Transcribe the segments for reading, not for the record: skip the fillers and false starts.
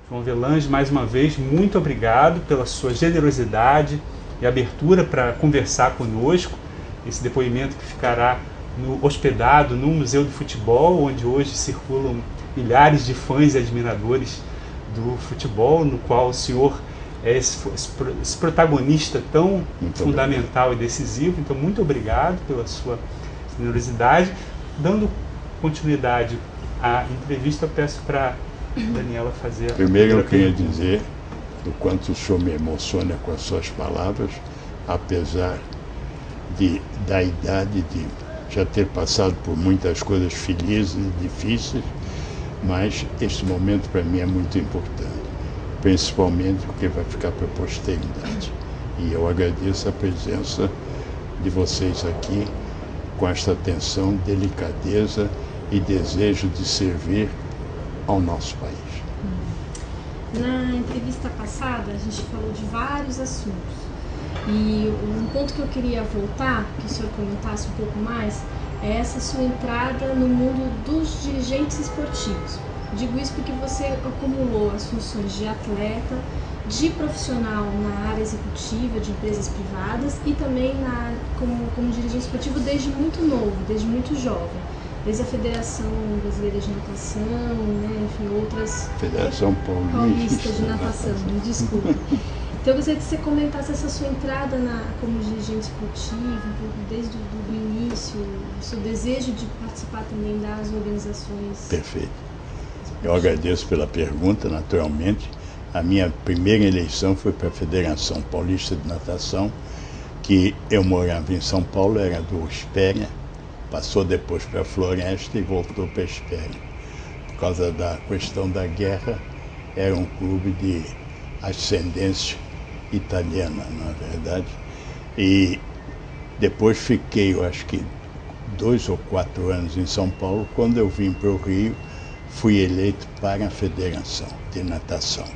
João Avelange, mais uma vez, muito obrigado pela sua generosidade e abertura para conversar conosco. Esse depoimento que ficará hospedado no Museu do Futebol, onde hoje circulam milhares de fãs e admiradores do futebol, no qual o senhor é esse protagonista tão fundamental e decisivo. Então, muito obrigado pela sua generosidade. Dando continuidade à entrevista, eu peço para Daniela fazer a primeiro eu queria dizer o quanto o senhor me emociona com as suas palavras, apesar da idade, de já ter passado por muitas coisas felizes e difíceis, mas este momento para mim é muito importante, principalmente porque vai ficar para a posteridade. E eu agradeço a presença de vocês aqui, com esta atenção, delicadeza e desejo de servir ao nosso país. Na entrevista passada, a gente falou de vários assuntos. E um ponto que eu queria voltar, que o senhor comentasse um pouco mais, é essa sua entrada no mundo dos dirigentes esportivos. Digo isso porque você acumulou as funções de atleta, de profissional na área executiva de empresas privadas e também como dirigente esportivo desde muito novo, desde muito jovem. Desde a Federação Brasileira de Natação, né, enfim, outras... Federação Paulista de Natação, me desculpe. Então, eu gostaria que você comentasse essa sua entrada como dirigente esportivo, desde o início, o seu desejo de participar também das organizações. Perfeito. Eu agradeço pela pergunta, naturalmente. A minha primeira eleição foi para a Federação Paulista de Natação, que eu morava em São Paulo, era do Espéria, passou depois para a Floresta e voltou para a Espéria. Por causa da questão da guerra, era um clube de ascendência italiana, na verdade. E depois fiquei, eu acho que 2 ou 4 anos em São Paulo. Quando eu vim para o Rio, fui eleito para a Federação de Natação.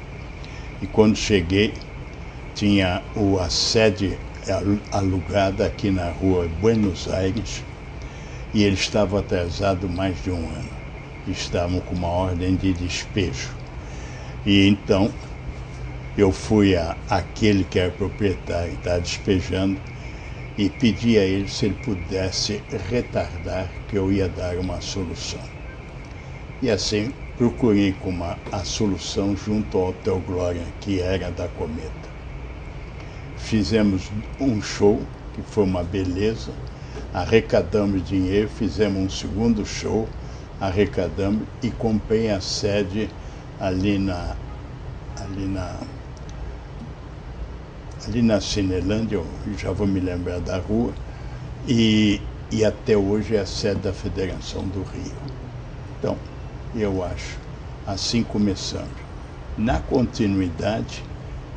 E quando cheguei, tinha a sede alugada aqui na rua Buenos Aires, e ele estava atrasado mais de um ano. Estavam com uma ordem de despejo. E então eu fui àquele que era proprietário, que estava despejando, e pedi a ele se ele pudesse retardar, que eu ia dar uma solução. E assim procurei a solução junto ao Hotel Glória, que era da Cometa. Fizemos um show, que foi uma beleza, arrecadamos dinheiro, fizemos um segundo show, arrecadamos e comprei a sede ali na Cinelândia, eu já vou me lembrar da rua, e até hoje é a sede da Federação do Rio. Então, eu acho, assim começamos. Na continuidade,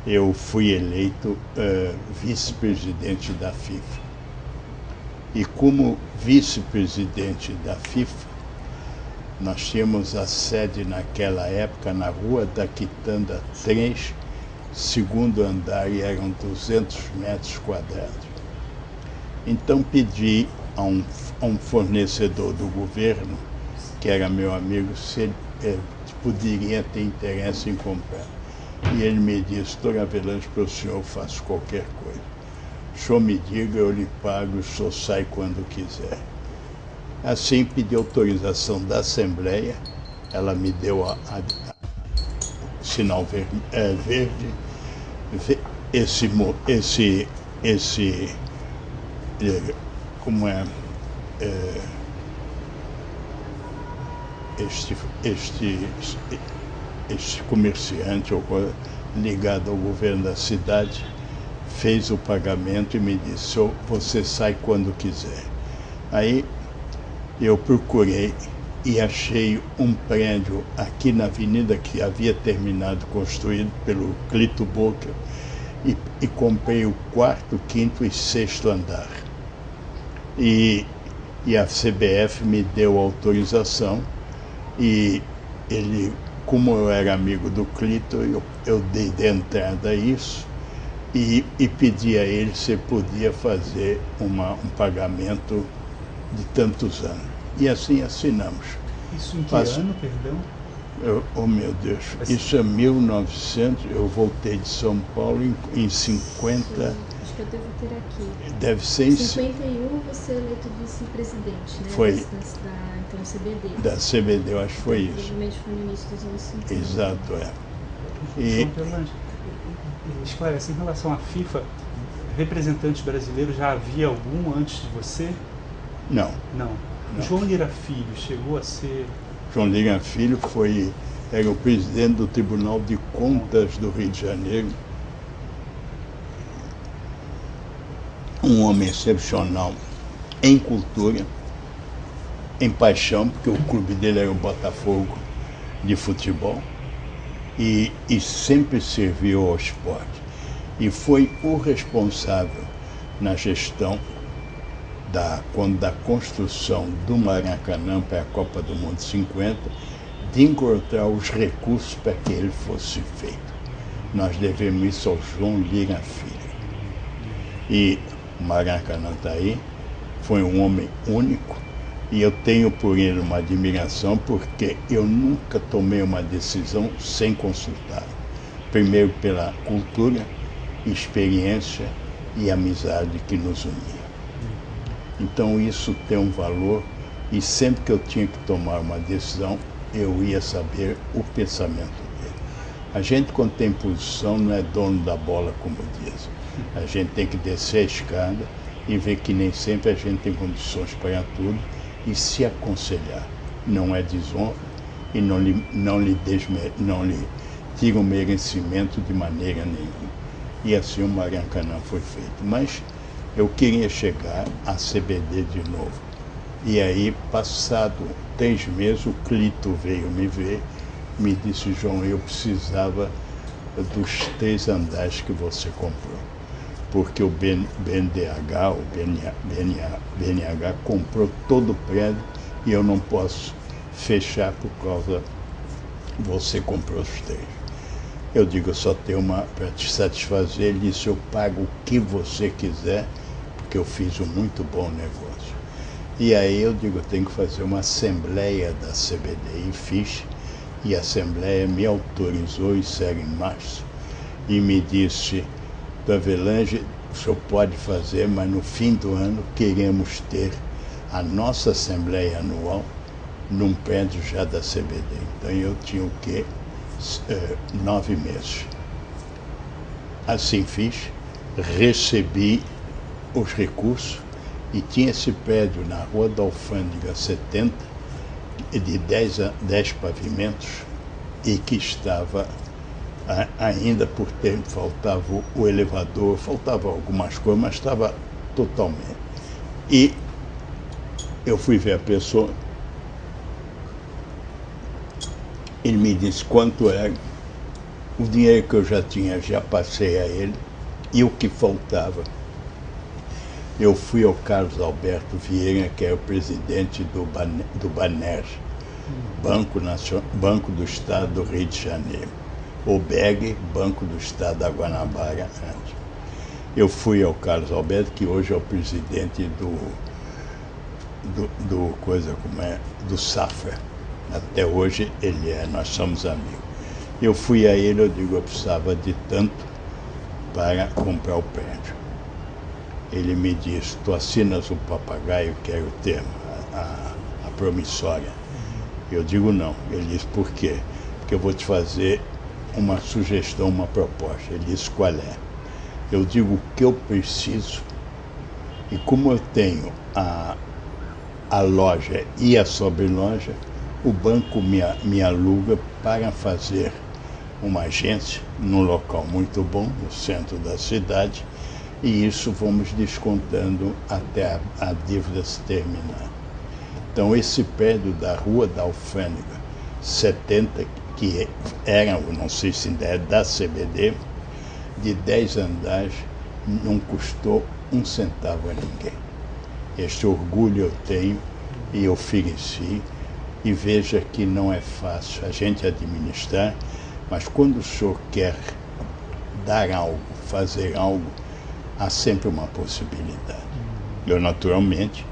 eu fui eleito vice-presidente da FIFA. E como vice-presidente da FIFA, nós tínhamos a sede naquela época na Rua da Quitanda 3, segundo andar, e eram 200 metros quadrados. Então pedi a um fornecedor do governo, que era meu amigo, se ele poderia ter interesse em comprar. E ele me disse: Dr. Avelange, para o senhor eu faço qualquer coisa. O senhor me diga, eu lhe pago, o senhor sai quando quiser. Assim pedi autorização da Assembleia, ela me deu o sinal verde. Este comerciante ligado ao governo da cidade fez o pagamento e me disse: você sai quando quiser. Aí eu procurei e achei um prédio aqui na avenida que havia terminado, construído pelo Clito Boca, e comprei o 4º, 5º e 6º andar. E a CBF me deu autorização, e ele, como eu era amigo do Clito, eu dei de entrada a isso e pedi a ele se podia fazer um pagamento de tantos anos. E assim assinamos. Isso em que ano, perdão? Oh meu Deus, isso é 1900, eu voltei de São Paulo em 50. Acho que eu devo ter aqui. Deve ser em 51 você é eleito vice-presidente, né? Foi. Então, CBD. Da CBD, eu acho que foi isso. Provavelmente foi no início dos anos 50. Exato, é. E esclarece, em relação à FIFA, representantes brasileiros já havia algum antes de você? Não. Não. João Lira Filho chegou a ser... João Lira Filho era o presidente do Tribunal de Contas do Rio de Janeiro. Um homem excepcional em cultura, em paixão, porque o clube dele era o Botafogo de futebol, e sempre serviu ao esporte. E foi o responsável na gestão da construção do Maracanã para a Copa do Mundo 50, de encontrar os recursos para que ele fosse feito. Nós devemos isso ao João Lira Filho. E o Maracanã está aí, foi um homem único, e eu tenho por ele uma admiração porque eu nunca tomei uma decisão sem consultar. Primeiro pela cultura, experiência e amizade que nos unia. Então isso tem um valor, e sempre que eu tinha que tomar uma decisão, eu ia saber o pensamento dele. A gente, quando tem posição, não é dono da bola, como diz. A gente tem que descer a escada e ver que nem sempre a gente tem condições para tudo e se aconselhar. Não é desonra e não lhe tira o merecimento de maneira nenhuma. E assim o Maracanã foi feito. Mas eu queria chegar à CBD de novo. E aí, passado 3 meses, o Clito veio me ver, me disse: João, eu precisava dos 3 andares que você comprou. Porque o BNDH, o BNH comprou todo o prédio e eu não posso fechar por causa você comprou os 3. Eu digo, eu só tenho uma para te satisfazer. Ele disse, eu pago o que você quiser, porque eu fiz um muito bom negócio. E aí eu digo, eu tenho que fazer uma assembleia da CBD, e fiz, e a assembleia me autorizou, isso era em março, e me disse, do Avelange, o senhor pode fazer, mas no fim do ano queremos ter a nossa assembleia anual num prédio já da CBD. Então eu tinha o quê? 9 meses. Assim fiz, recebi os recursos e tinha esse prédio na Rua da Alfândega 70, de 10 pavimentos, e que estava ainda por tempo, faltava o elevador, faltava algumas coisas, mas estava totalmente. E eu fui ver a pessoa, ele me disse quanto era, o dinheiro que eu já tinha, já passei a ele, e o que faltava. Eu fui ao Carlos Alberto Vieira, que é o presidente do BANER, Banco do Estado do Rio de Janeiro. O BEG, Banco do Estado da Guanabara. Eu fui ao Carlos Alberto, que hoje é o presidente do Safra. Até hoje ele é, nós somos amigos. Eu fui a ele, eu digo, eu precisava de tanto para comprar o prédio. Ele me disse, tu assinas o papagaio, que era o termo, a promissória. Eu digo não. Ele disse, por quê? Porque eu vou te fazer uma sugestão, uma proposta. Ele disse, qual é? Eu digo o que eu preciso, e como eu tenho a loja e a sobreloja, o banco me aluga para fazer uma agência num local muito bom, no centro da cidade, e isso vamos descontando até a dívida se terminar. Então esse prédio da Rua da Alfândega 70, que era, não sei se ainda é da CBD, de 10 andares, não custou 1 centavo a ninguém. Este orgulho eu tenho e ofereci, e veja que não é fácil a gente administrar, mas quando o senhor quer dar algo, fazer algo, há sempre uma possibilidade. Eu, naturalmente,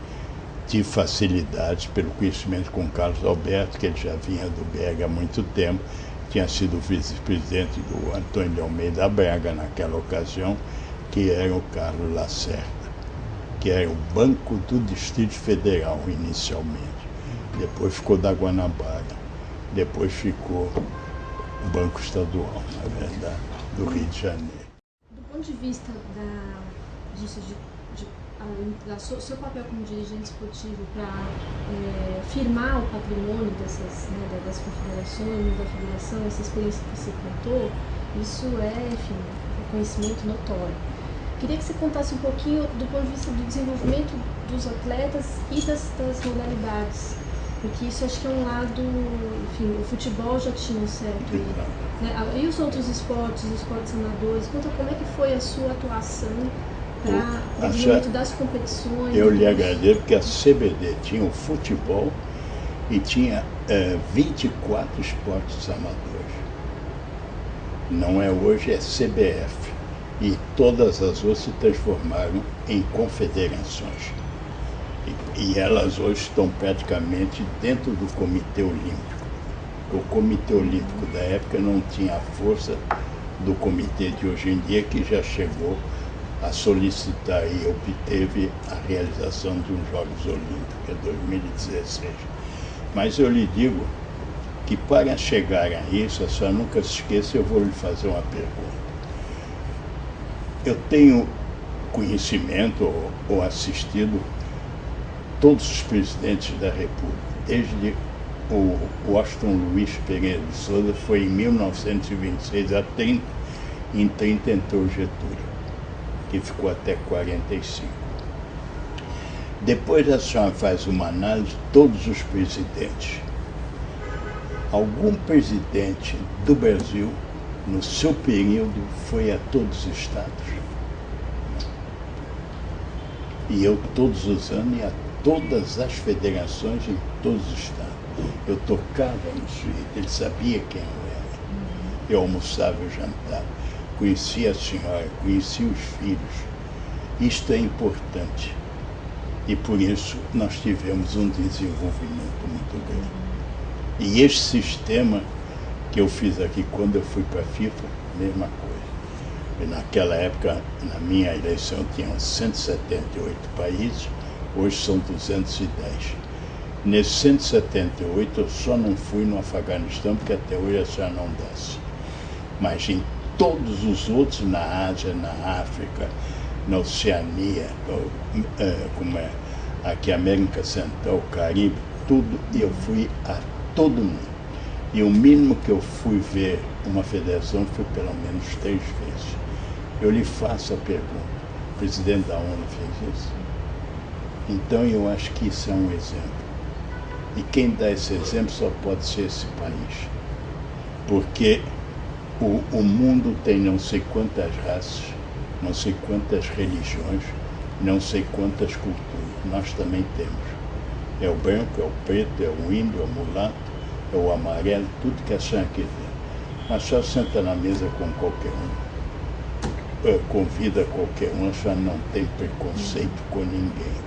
tive facilidades pelo conhecimento com o Carlos Alberto, que ele já vinha do BEG há muito tempo, tinha sido vice-presidente do Antônio de Almeida Braga naquela ocasião, que era o Carlos Lacerda, que era o Banco do Distrito Federal inicialmente. Depois ficou da Guanabara, depois ficou o Banco Estadual, na verdade, do Rio de Janeiro. Do ponto de vista do seu papel como dirigente esportivo para firmar o patrimônio dessas, das confederações, da federação, essa experiência que você contou, isso é, enfim, um conhecimento notório. Queria que você contasse um pouquinho do ponto de vista do desenvolvimento dos atletas e das modalidades, porque isso acho que é um lado, enfim, o futebol já tinha um certo, né? E os outros esportes, os esportes amadores, conta como é que foi a sua atuação para o desenvolvimento das competições. Eu lhe agradeço porque a CBD tinha o futebol e tinha 24 esportes amadores. Não é hoje, é CBF. E todas as outras se transformaram em confederações. E elas hoje estão praticamente dentro do Comitê Olímpico. O Comitê Olímpico da época não tinha a força do comitê de hoje em dia, que já chegou a solicitar e obteve a realização de uns Jogos Olímpicos em 2016. Mas eu lhe digo que para chegar a isso, a senhora nunca se esqueça, eu vou lhe fazer uma pergunta. Eu tenho conhecimento ou assistido todos os presidentes da República, desde o Washington Luiz Pereira de Souza, foi em 1926 a 30, em 30 entrou Getúlio, que ficou até 45. Depois a senhora faz uma análise de todos os presidentes. Algum presidente do Brasil, no seu período, foi a todos os estados? E eu todos os anos ia a todas as federações em todos os estados. Eu tocava no suíte, ele sabia quem eu era. Eu almoçava, eu jantava, conhecia a senhora, conhecia os filhos. Isto é importante. E por isso nós tivemos um desenvolvimento muito grande. E este sistema que eu fiz aqui quando eu fui para a FIFA, mesma coisa. E naquela época, na minha eleição, tinham 178 países, hoje são 210. Nesses 178, eu só não fui no Afeganistão, porque até hoje a senhora não desce. Mas em todos os outros, na Ásia, na África, na Oceania, aqui América Central, Caribe, tudo, eu fui a todo mundo. E o mínimo que eu fui ver uma federação foi pelo menos 3 vezes. Eu lhe faço a pergunta, o presidente da ONU fez isso? Então eu acho que isso é um exemplo. E quem dá esse exemplo só pode ser esse país. Porque o mundo tem não sei quantas raças, não sei quantas religiões, não sei quantas culturas. Nós também temos. É o branco, é o preto, é o índio, é o mulato, é o amarelo, tudo que a senhora quiser. Mas só senta na mesa com qualquer um, convida qualquer um, a senhora não tem preconceito com ninguém.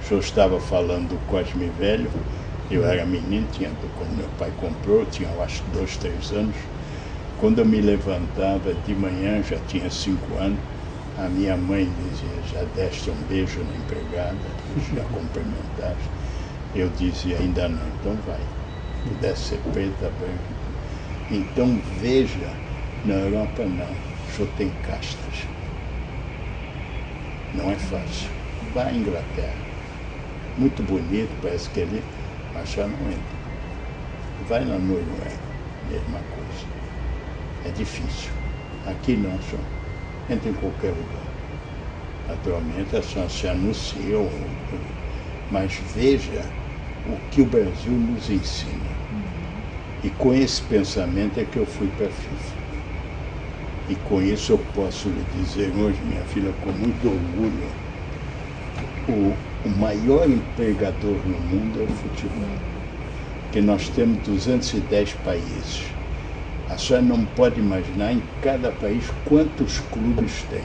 O senhor estava falando do Cosme Velho, eu era menino, quando meu pai comprou, eu tinha acho que 2, 3 anos. Quando eu me levantava de manhã, já tinha 5 anos, a minha mãe dizia, já deste um beijo na empregada, já cumprimentaste. Eu dizia, ainda não, então vai. Pudesse ser preta, branca. Então veja, na Europa não, o senhor tem castas. Não é fácil. Vai à Inglaterra. Muito bonito, parece que ele, mas já não entra. Vai na Noruega, mesma coisa. É difícil. Aqui não, senhor. Entra em qualquer lugar. Atualmente a senhora se anuncia, mas veja o que o Brasil nos ensina. E com esse pensamento é que eu fui para a FIFA. E com isso eu posso lhe dizer hoje, minha filha, com muito orgulho, o maior empregador no mundo é o futebol. Porque nós temos 210 países. A senhora não pode imaginar em cada país quantos clubes tem.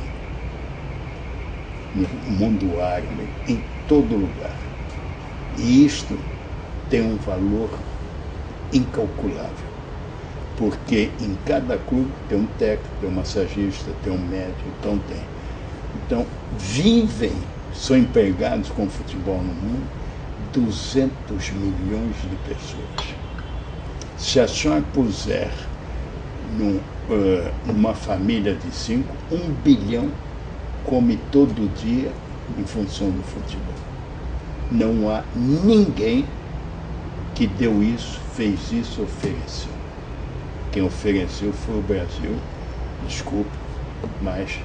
No mundo árabe, em todo lugar. E isto tem um valor incalculável, porque em cada clube tem um técnico, tem um massagista, tem um médico, então vivem, são empregados com futebol no mundo 200 milhões de pessoas. Se a senhora puser numa família de 5, 1 bilhão come todo dia em função do futebol. Não há ninguém que deu isso, fez isso, ofereceu. Quem ofereceu foi o Brasil, desculpe, mas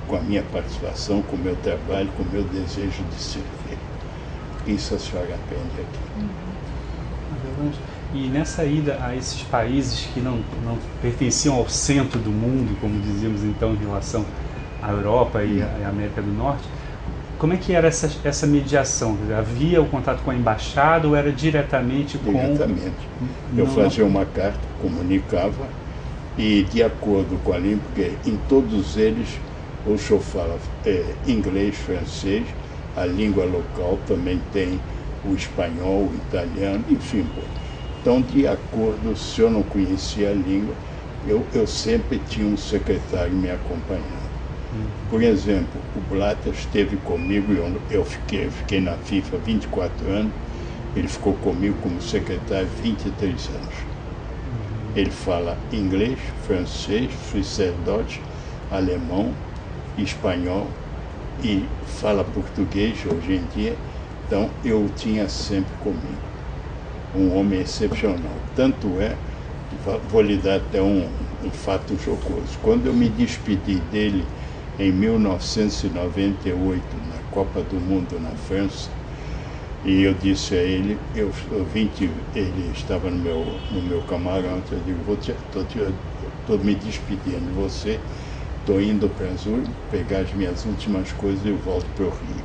com a minha participação, com o meu trabalho, com o meu desejo de servir. Isso a senhora aprende aqui. E nessa ida a esses países que não pertenciam ao centro do mundo, como dizíamos então em relação à Europa e à América do Norte, como é que era essa mediação? Havia o contato com a embaixada ou era diretamente com... Diretamente. Eu fazia uma carta, comunicava, e de acordo com a língua, porque em todos eles o senhor fala inglês, francês, a língua local também tem o espanhol, o italiano, enfim. Então, de acordo, se eu não conhecia a língua, eu sempre tinha um secretário me acompanhando. Por exemplo, o Blatter esteve comigo, eu fiquei na FIFA 24 anos, ele ficou comigo como secretário 23 anos. Ele fala inglês, francês, suíço-deutsch, alemão, espanhol e fala português hoje em dia, então eu o tinha sempre comigo. Um homem excepcional. Tanto é, vou lhe dar até um fato jocoso. Quando eu me despedi dele em 1998, na Copa do Mundo na França, e eu disse a ele, ele estava no meu camarote, eu digo, estou me despedindo de você, estou indo para Azul, pegar as minhas últimas coisas e volto para o Rio.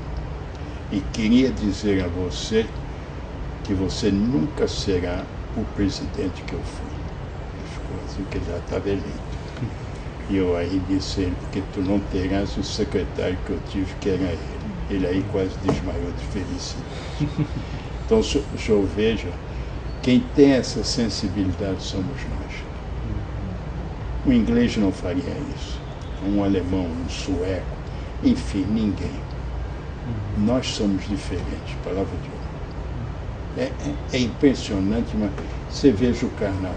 E queria dizer a você que você nunca será o presidente que eu fui. Ele ficou assim, que já estava eleito. E eu aí disse a ele, porque tu não terás o secretário que eu tive, que era ele. Ele aí quase desmaiou de felicidade. Então, o senhor veja, quem tem essa sensibilidade somos nós. O inglês não faria isso. Um alemão, um sueco, enfim, ninguém. Nós somos diferentes, palavra de honra. É impressionante, mas você veja o carnaval.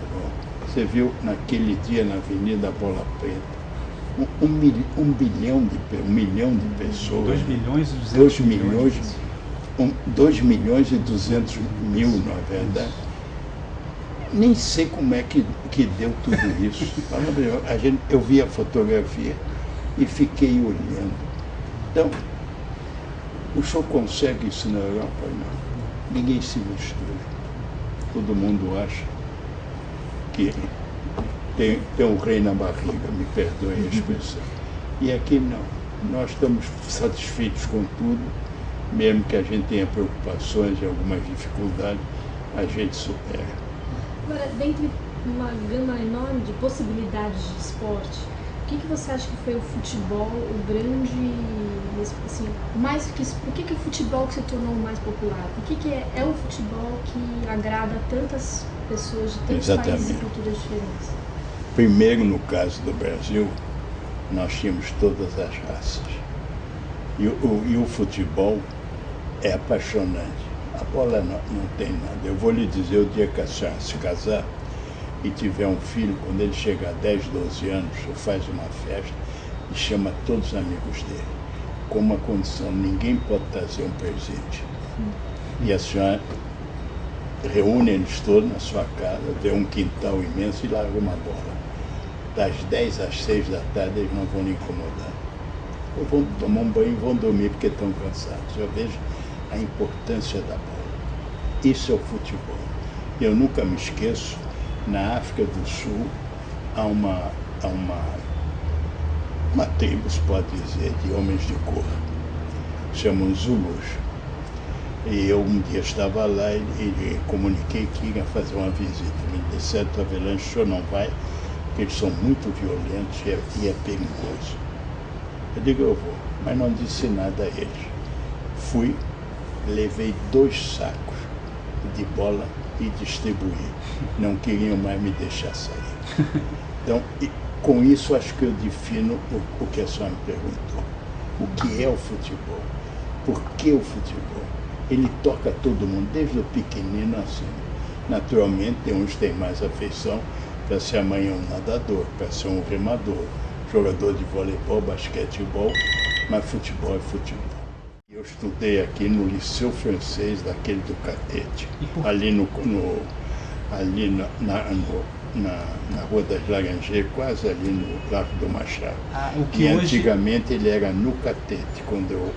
Você viu naquele dia na Avenida Bola Preta, 1 milhão de pessoas. 2 milhões e 200 milhões. 2 milhões e 200 mil, na verdade. Nem sei como é que deu tudo isso. Eu vi a fotografia e fiquei olhando. Então, o senhor consegue isso na Europa? Não. Ninguém se mistura. Todo mundo acha que tem um rei na barriga, me perdoe a expressão. E aqui não. Nós estamos satisfeitos com tudo, mesmo que a gente tenha preocupações e algumas dificuldades, a gente supera. Agora, dentre uma gama enorme de possibilidades de esporte, o que você acha que foi o futebol, o grande, assim, mais que isso, por que o futebol que se tornou mais popular? Por que é o futebol que agrada a tantas pessoas de tantos países e culturas diferentes? Primeiro, no caso do Brasil, nós tínhamos todas as raças. E o futebol é apaixonante. A bola não tem nada. Eu vou lhe dizer, o dia que a senhora se casar e tiver um filho, quando ele chegar a 10, 12 anos, eu faz uma festa e chama todos os amigos dele. Com uma condição, ninguém pode trazer um presente. E a senhora reúne eles todos na sua casa, vê um quintal imenso e larga uma bola. Das 10 às 6 da tarde eles não vão lhe incomodar. Ou vão tomar um banho e vão dormir porque estão cansados. Eu vejo a importância da bola. Isso é o futebol. Eu nunca me esqueço, na África do Sul há uma tribo, se pode dizer, de homens de cor, chamam Zulus. E eu um dia estava lá e comuniquei que ia fazer uma visita. Me disseram, Avelange, o senhor não vai, porque eles são muito violentos e é perigoso. Eu digo, eu vou, mas não disse nada a eles. Fui, levei 2 sacos de bola e distribuí. Não queriam mais me deixar sair. Então, com isso, acho que eu defino o que a senhora me perguntou. O que é o futebol? Por que o futebol? Ele toca todo mundo, desde o pequenino assim. Naturalmente, uns têm mais afeição para ser amanhã um nadador, para ser um remador, jogador de voleibol, basquetebol, mas futebol é futebol. Eu estudei aqui no Liceu Francês, daquele do Catete, ali na Rua das Laranjeiras, quase ali no Largo do Machado. E antigamente ele era no Catete, quando eu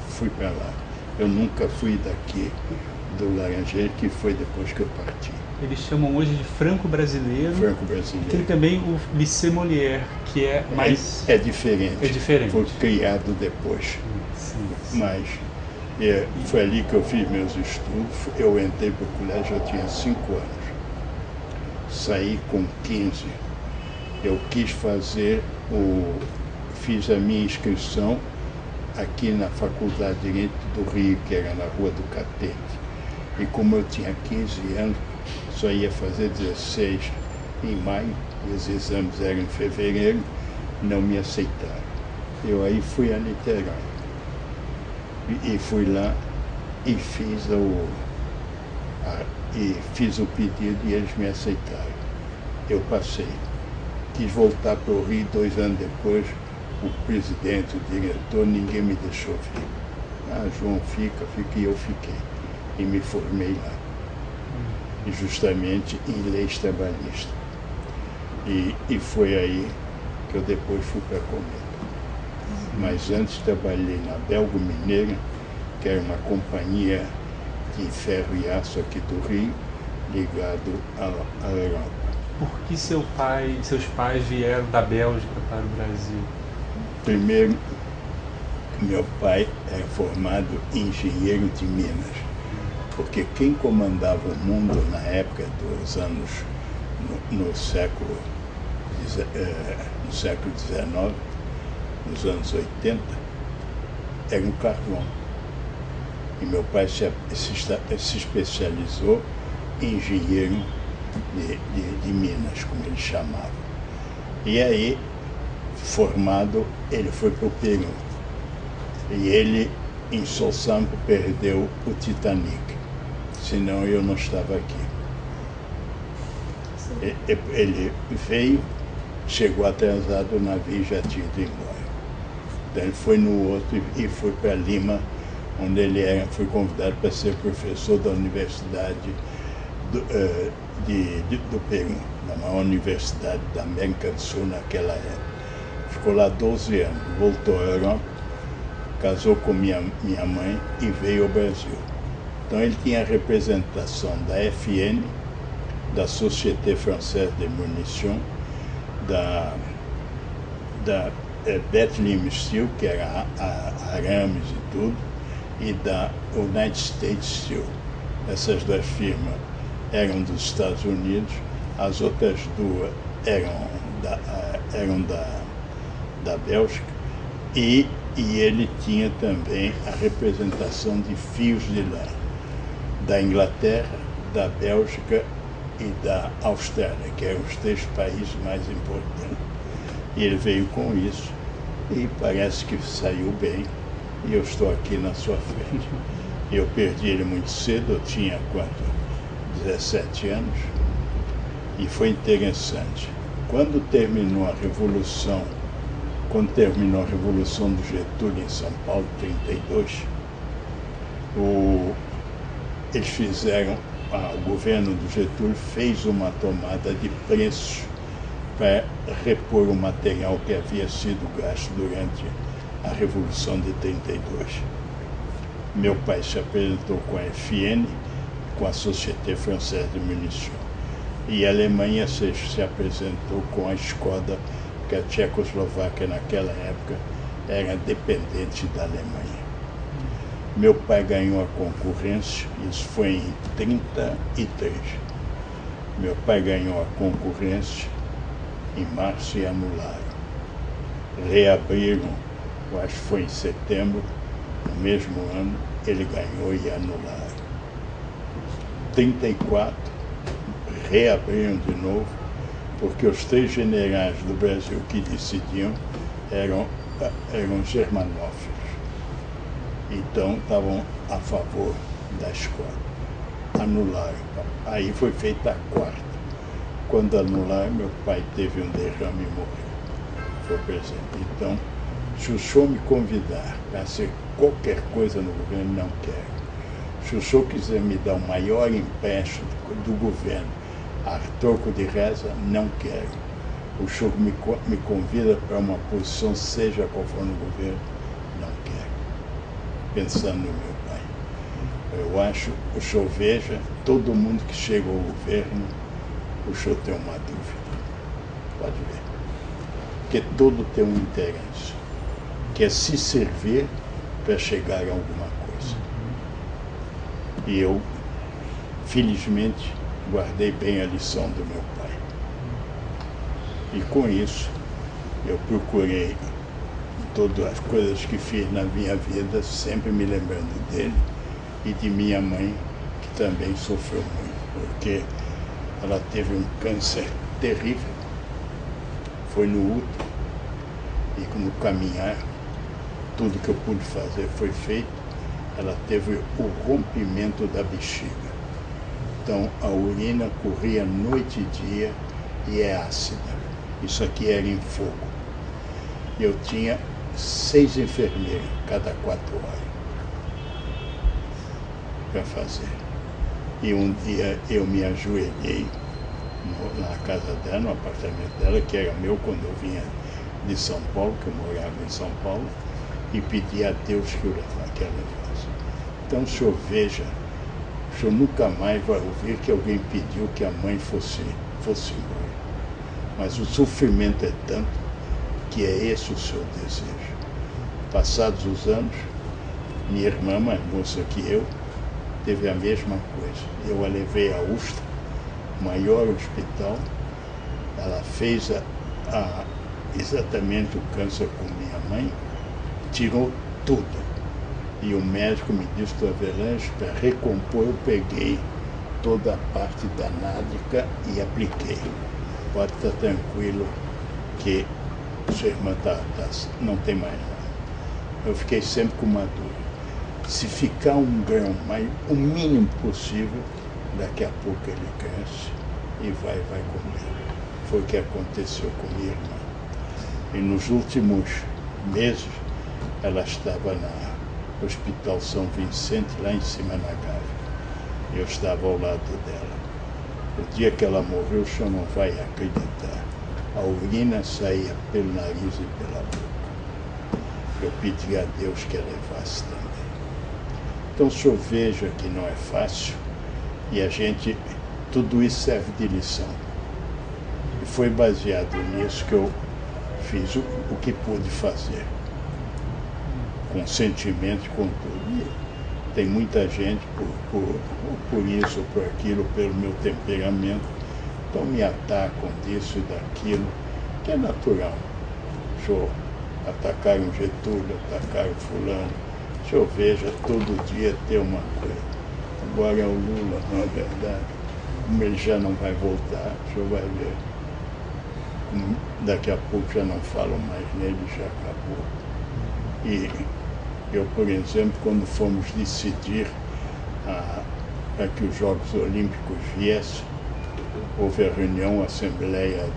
fui para lá. Eu nunca fui daqui do Laranjeiro, que foi depois que eu parti. Eles chamam hoje de Franco Brasileiro. Franco Brasileiro. Tem também o Lycée Molière, que é mais... É diferente. É diferente. Foi criado depois. Sim. Mas foi ali que eu fiz meus estudos. Eu entrei para o colégio, eu tinha 5 anos. Saí com 15. Eu quis fiz a minha inscrição aqui na Faculdade de Direito do Rio, que era na Rua do Catete. E como eu tinha 15 anos, só ia fazer 16 em maio, e os exames eram em fevereiro, não me aceitaram. Eu aí fui a Niterói. E fui lá e fiz o pedido e eles me aceitaram. Eu passei. Quis voltar para o Rio 2 anos depois. O presidente, o diretor, ninguém me deixou vir. João, fica, e eu fiquei. E me formei lá. E justamente em leis trabalhistas. E foi aí que eu depois fui para a Cometa. Mas antes trabalhei na Belgo Mineira, que era uma companhia de ferro e aço aqui do Rio, ligado à Europa. Por que seus pais vieram da Bélgica para o Brasil? Primeiro, meu pai era formado engenheiro de Minas, porque quem comandava o mundo na época dos anos, no século XIX, nos anos 80, era um carvão. E meu pai se especializou em engenheiro de Minas, como ele chamava. E aí, formado, ele foi para o Peru. E ele, em Soçampo, perdeu o Titanic. Senão eu não estava aqui. Ele veio, chegou atrasado, o navio já tinha ido embora. Então ele foi no outro e foi para Lima, onde ele foi convidado para ser professor da Universidade do Peru, na maior universidade da América do Sul naquela época. Ficou lá 12 anos, voltou à Europa, casou com minha mãe e veio ao Brasil. Então ele tinha a representação da FN, da Société Française de Munitions, da Bethlehem Steel, que era a Arames e tudo, e da United States Steel. Essas 2 firmas eram dos Estados Unidos, as outras 2 eram da Bélgica, e ele tinha também a representação de fios de lã da Inglaterra, da Bélgica e da Austrália, que eram os 3 países mais importantes. E ele veio com isso e parece que saiu bem, e eu estou aqui na sua frente. Eu perdi ele muito cedo, eu tinha 17 anos, e foi interessante. Quando terminou a Revolução do Getúlio em São Paulo, em 32, eles fizeram, o governo do Getúlio fez uma tomada de preços para repor o material que havia sido gasto durante a Revolução de 32. Meu pai se apresentou com a FN, com a Société Française de Munitions, e a Alemanha se apresentou com a Škoda, que a Tchecoslováquia naquela época era dependente da Alemanha. Meu pai ganhou a concorrência, isso foi em 33. Meu pai ganhou a concorrência em março e anularam. Reabriram, eu acho que foi em setembro, no mesmo ano, ele ganhou e anularam. 34, reabriram de novo, porque os 3 generais do Brasil que decidiam eram germanófilos. Então estavam a favor da escola. Anularam. Aí foi feita a 4ª. Quando anularam, meu pai teve um derrame e morreu. Foi presente. Então, se o senhor me convidar para ser qualquer coisa no governo, não quero. Se o senhor quiser me dar o maior empréstimo do governo a troco de reza, não quero. O senhor me convida para uma posição, seja qual for no governo, não quero. Pensando no meu pai. Eu acho, o senhor veja, todo mundo que chega ao governo, o senhor tem uma dúvida. Pode ver. Porque todo tem um interesse, que é se servir para chegar a alguma coisa. E eu, felizmente, guardei bem a lição do meu pai. E com isso, eu procurei, todas as coisas que fiz na minha vida, sempre me lembrando dele e de minha mãe, que também sofreu muito, porque ela teve um câncer terrível, foi no útero, e no caminhar, tudo que eu pude fazer foi feito. Ela teve o rompimento da bexiga. Então a urina corria noite e dia e é ácida. Isso aqui era em fogo. Eu tinha 6 enfermeiras cada 4 horas para fazer. E um dia eu me ajoelhei na casa dela, no apartamento dela, que era meu quando eu vinha de São Paulo, que eu morava em São Paulo, e pedi a Deus que ela levasse. Então o senhor veja, o senhor nunca mais vai ouvir que alguém pediu que a mãe fosse embora. Mas o sofrimento é tanto que é esse o seu desejo. Passados os anos, minha irmã, mais moça que eu, teve a mesma coisa. Eu a levei à UST, maior hospital, ela fez exatamente o câncer com minha mãe, tirou tudo. E o médico me disse, do Avelange, para recompor, eu peguei toda a parte da nádica e apliquei. Pode estar tranquilo que sua irmã não tem mais nada. Eu fiquei sempre com uma dúvida. Se ficar um grão mais, o mínimo possível, daqui a pouco ele cresce e vai comer. Foi o que aconteceu com minha irmã. E nos últimos meses, ela estava no Hospital São Vicente, lá em cima na Gávea. Eu estava ao lado dela. O dia que ela morreu, o senhor não vai acreditar. A urina saía pelo nariz e pela boca. Eu pedi a Deus que a levasse também. Então o senhor veja que não é fácil e a gente, tudo isso serve de lição. E foi baseado nisso que eu fiz o que pude fazer. Com sentimento, com tudo. E tem muita gente por isso, por aquilo, pelo meu temperamento, então me atacam disso e daquilo, que é natural. O senhor atacaram Getúlio, atacaram fulano. O senhor veja, todo dia tem uma coisa. Agora é o Lula, não é verdade? Como ele já não vai voltar, o senhor vai ver. Daqui a pouco já não falam mais nele, já acabou. E eu, por exemplo, quando fomos decidir para que os Jogos Olímpicos viessem, houve a reunião, a Assembleia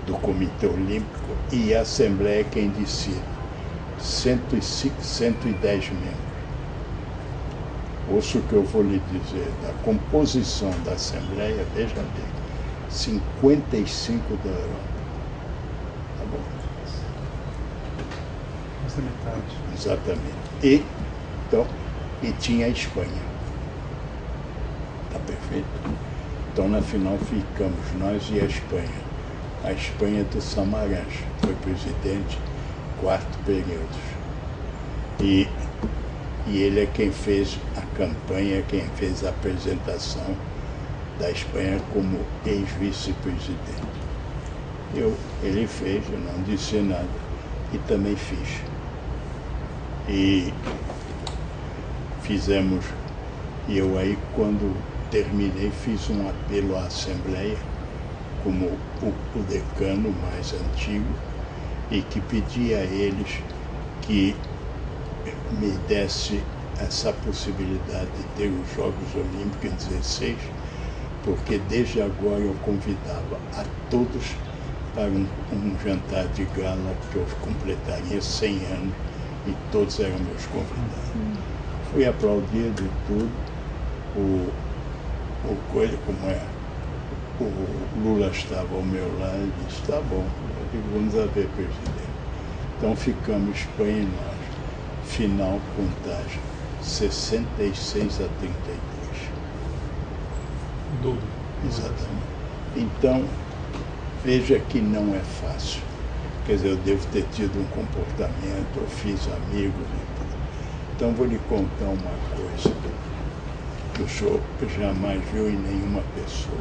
do Comitê Olímpico, e a Assembleia quem decide. 110 membros. Ouça o que eu vou lhe dizer, da composição da Assembleia, veja bem, 55 da Europa. Tá bom? Mais da metade. Exatamente. E tinha a Espanha. Tá perfeito? Então, na final, ficamos nós e a Espanha. A Espanha do Samaranch foi presidente 4 períodos. E ele é quem fez a campanha, quem fez a apresentação da Espanha como ex-vice-presidente. Ele fez, eu não disse nada, e também fiz. E fizemos, e eu aí quando terminei fiz um apelo à Assembleia, como o decano mais antigo, e que pedi a eles que me desse essa possibilidade de ter os Jogos Olímpicos em 16, porque desde agora eu convidava a todos para um jantar de gala que eu completaria 100 anos e todos eram meus convidados. Fui aplaudido e tudo, o Lula estava ao meu lado e disse, tá bom, eu digo, vamos a ver, presidente. Então ficamos Espanha e nós, final contagem, 66 a 32. Dobro. Exatamente. Então, veja que não é fácil. Quer dizer, eu devo ter tido um comportamento, eu fiz amigos e tudo. Então, vou lhe contar uma coisa que o senhor jamais viu em nenhuma pessoa.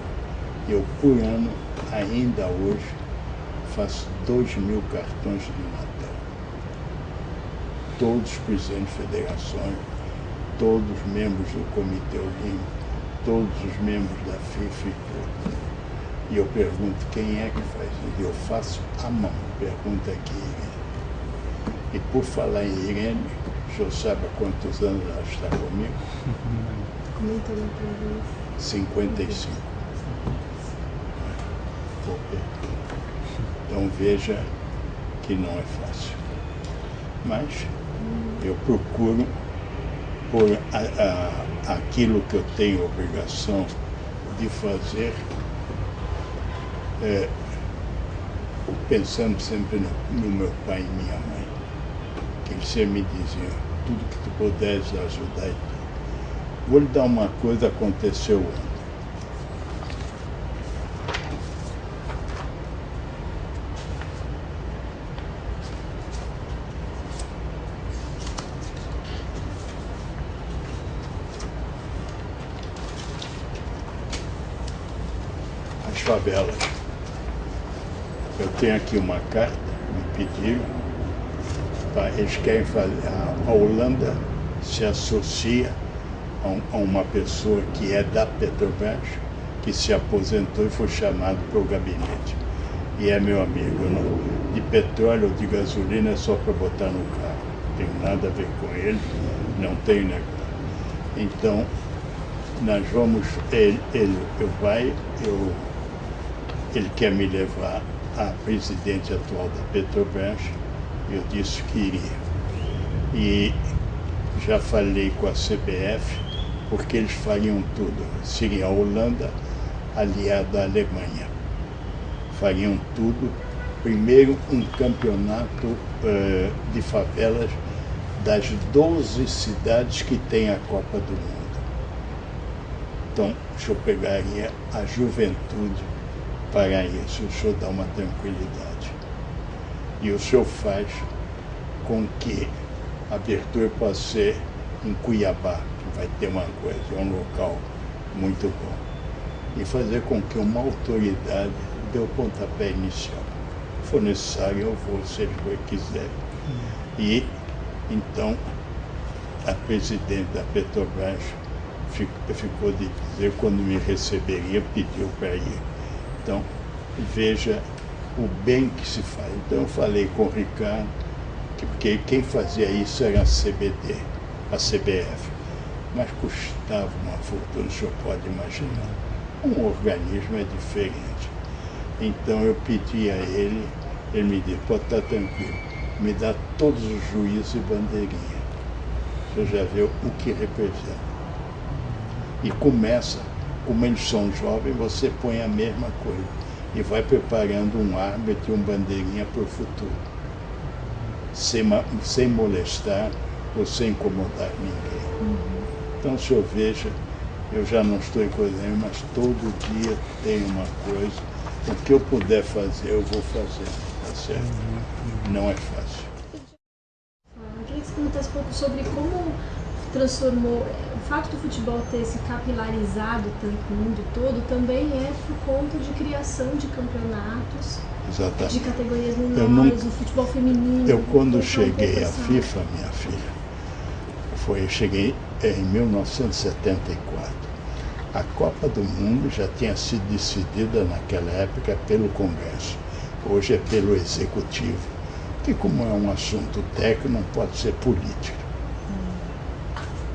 Eu, por ano, ainda hoje, faço 2.000 cartões de Natal. Todos os presidentes de federações, todos os membros do Comitê Olímpico, todos os membros da FIFA e tudo. E eu pergunto, quem é que faz isso? Eu faço à mão. Pergunta aqui, Irene. E por falar em Irene, o senhor sabe há quantos anos ela está comigo? Comenta uma vez. 55. Então veja que não é fácil. Mas eu procuro, por aquilo que eu tenho obrigação de fazer, pensando sempre no meu pai e minha mãe, que eles sempre me diziam, tudo que tu puderes ajudar e tudo. Vou lhe dar uma coisa, aconteceu ontem. As favelas. Eu tenho aqui uma carta, me pediram, eles querem fazer, a Holanda se associa a uma pessoa que é da Petrobras, que se aposentou e foi chamado para o gabinete. E é meu amigo, de petróleo ou de gasolina é só para botar no carro. Não tenho nada a ver com ele, não tenho negócio. Então, nós vamos, ele quer me levar a presidente atual da Petrobras, eu disse que iria. E já falei com a CBF, porque eles fariam tudo. Seria a Holanda aliada à Alemanha. Fariam tudo. Primeiro, um campeonato de favelas das 12 cidades que tem a Copa do Mundo. Então, eu pegaria a juventude para isso, o senhor dá uma tranquilidade. E o senhor faz com que a abertura possa ser em Cuiabá, que vai ter uma coisa, é um local muito bom. E fazer com que uma autoridade dê o pontapé inicial. Se for necessário, eu vou, se eles quiserem. E, então, a presidente da Petrobras ficou de dizer, quando me receberia, pediu para ir. Então, veja o bem que se faz. Então, eu falei com o Ricardo, porque quem fazia isso era a CBD, a CBF. Mas custava uma fortuna, o senhor pode imaginar. Um organismo é diferente. Então, eu pedi a ele me disse, pode estar tranquilo, me dá todos os juízes e bandeirinha. O senhor já vê o que representa. E começa, como eles são jovens, você põe a mesma coisa. E vai preparando um árbitro e um bandeirinha para o futuro. Sem molestar ou sem incomodar ninguém. Então, se eu veja, eu já não estou em coisa nenhuma, mas todo dia tem uma coisa. O que eu puder fazer, eu vou fazer, tá certo? Não é fácil. Eu queria que você comentasse um pouco sobre como transformou, o fato do futebol ter se capilarizado tanto no mundo todo, também é por conta de criação de campeonatos. Exatamente. De categorias menores, o futebol feminino. Eu, quando cheguei à FIFA, minha filha, eu cheguei em 1974. A Copa do Mundo já tinha sido decidida naquela época pelo Congresso, hoje é pelo Executivo, que como é um assunto técnico não pode ser político.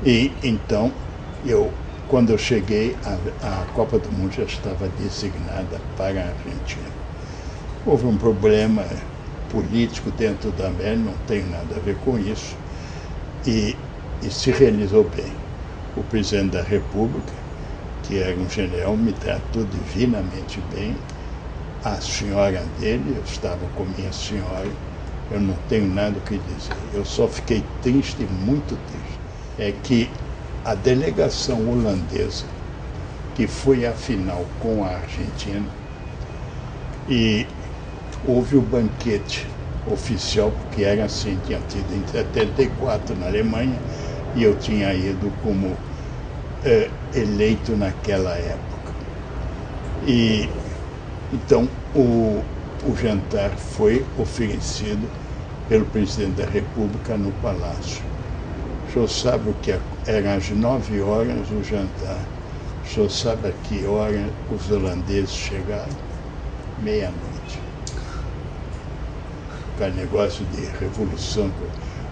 E então, quando eu cheguei, a Copa do Mundo já estava designada para a Argentina. Houve um problema político dentro da América, não tem nada a ver com isso, e se realizou bem. O presidente da República, que era um general, me tratou divinamente bem. A senhora dele, eu estava com minha senhora, eu não tenho nada o que dizer. Eu só fiquei triste, muito triste. É que a delegação holandesa, que foi à final com a Argentina, e houve o banquete oficial, porque era assim, tinha tido em 74 na Alemanha, e eu tinha ido como eleito naquela época. E então o jantar foi oferecido pelo presidente da República no Palácio. O senhor sabe o que eram às 9 horas o jantar. O senhor sabe a que hora os holandeses chegaram? Meia-noite. Aquele negócio de revolução.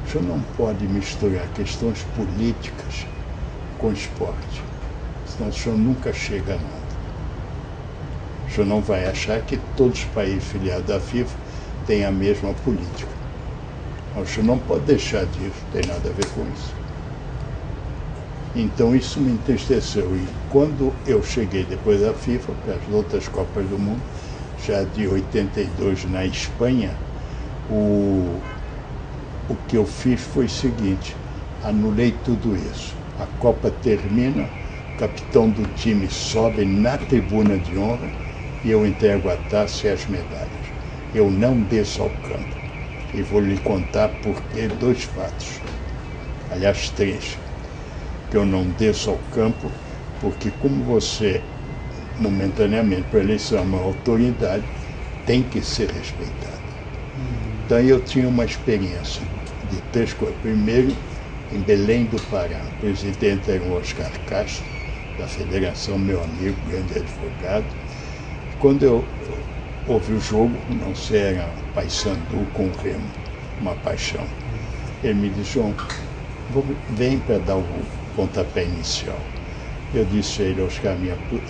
O senhor não pode misturar questões políticas com esporte, senão o senhor nunca chega a nada. O senhor não vai achar que todos os países filiados à FIFA têm a mesma política. O senhor não pode deixar disso, não tem nada a ver com isso. Então isso me entristeceu. E quando eu cheguei depois da FIFA, para as outras Copas do Mundo, já de 82 na Espanha, o que eu fiz foi o seguinte: anulei tudo isso. A Copa termina, o capitão do time sobe na tribuna de honra e eu entrego a taça e as medalhas. Eu não desço ao campo. E vou lhe contar por quê, 2 fatos. Aliás, 3. Que eu não desço ao campo, porque como você, momentaneamente, para eleição, é uma autoridade, tem que ser respeitado. Então eu tinha uma experiência de 3 coisas. Primeiro, em Belém do Pará, o presidente era o Oscar Castro, da Federação, meu amigo, grande advogado. Quando eu ouvi o jogo, não sei, era Paysandu com o Remo, uma paixão. Ele me disse: João, vem para dar o pontapé inicial. Eu disse a ele: Oscar,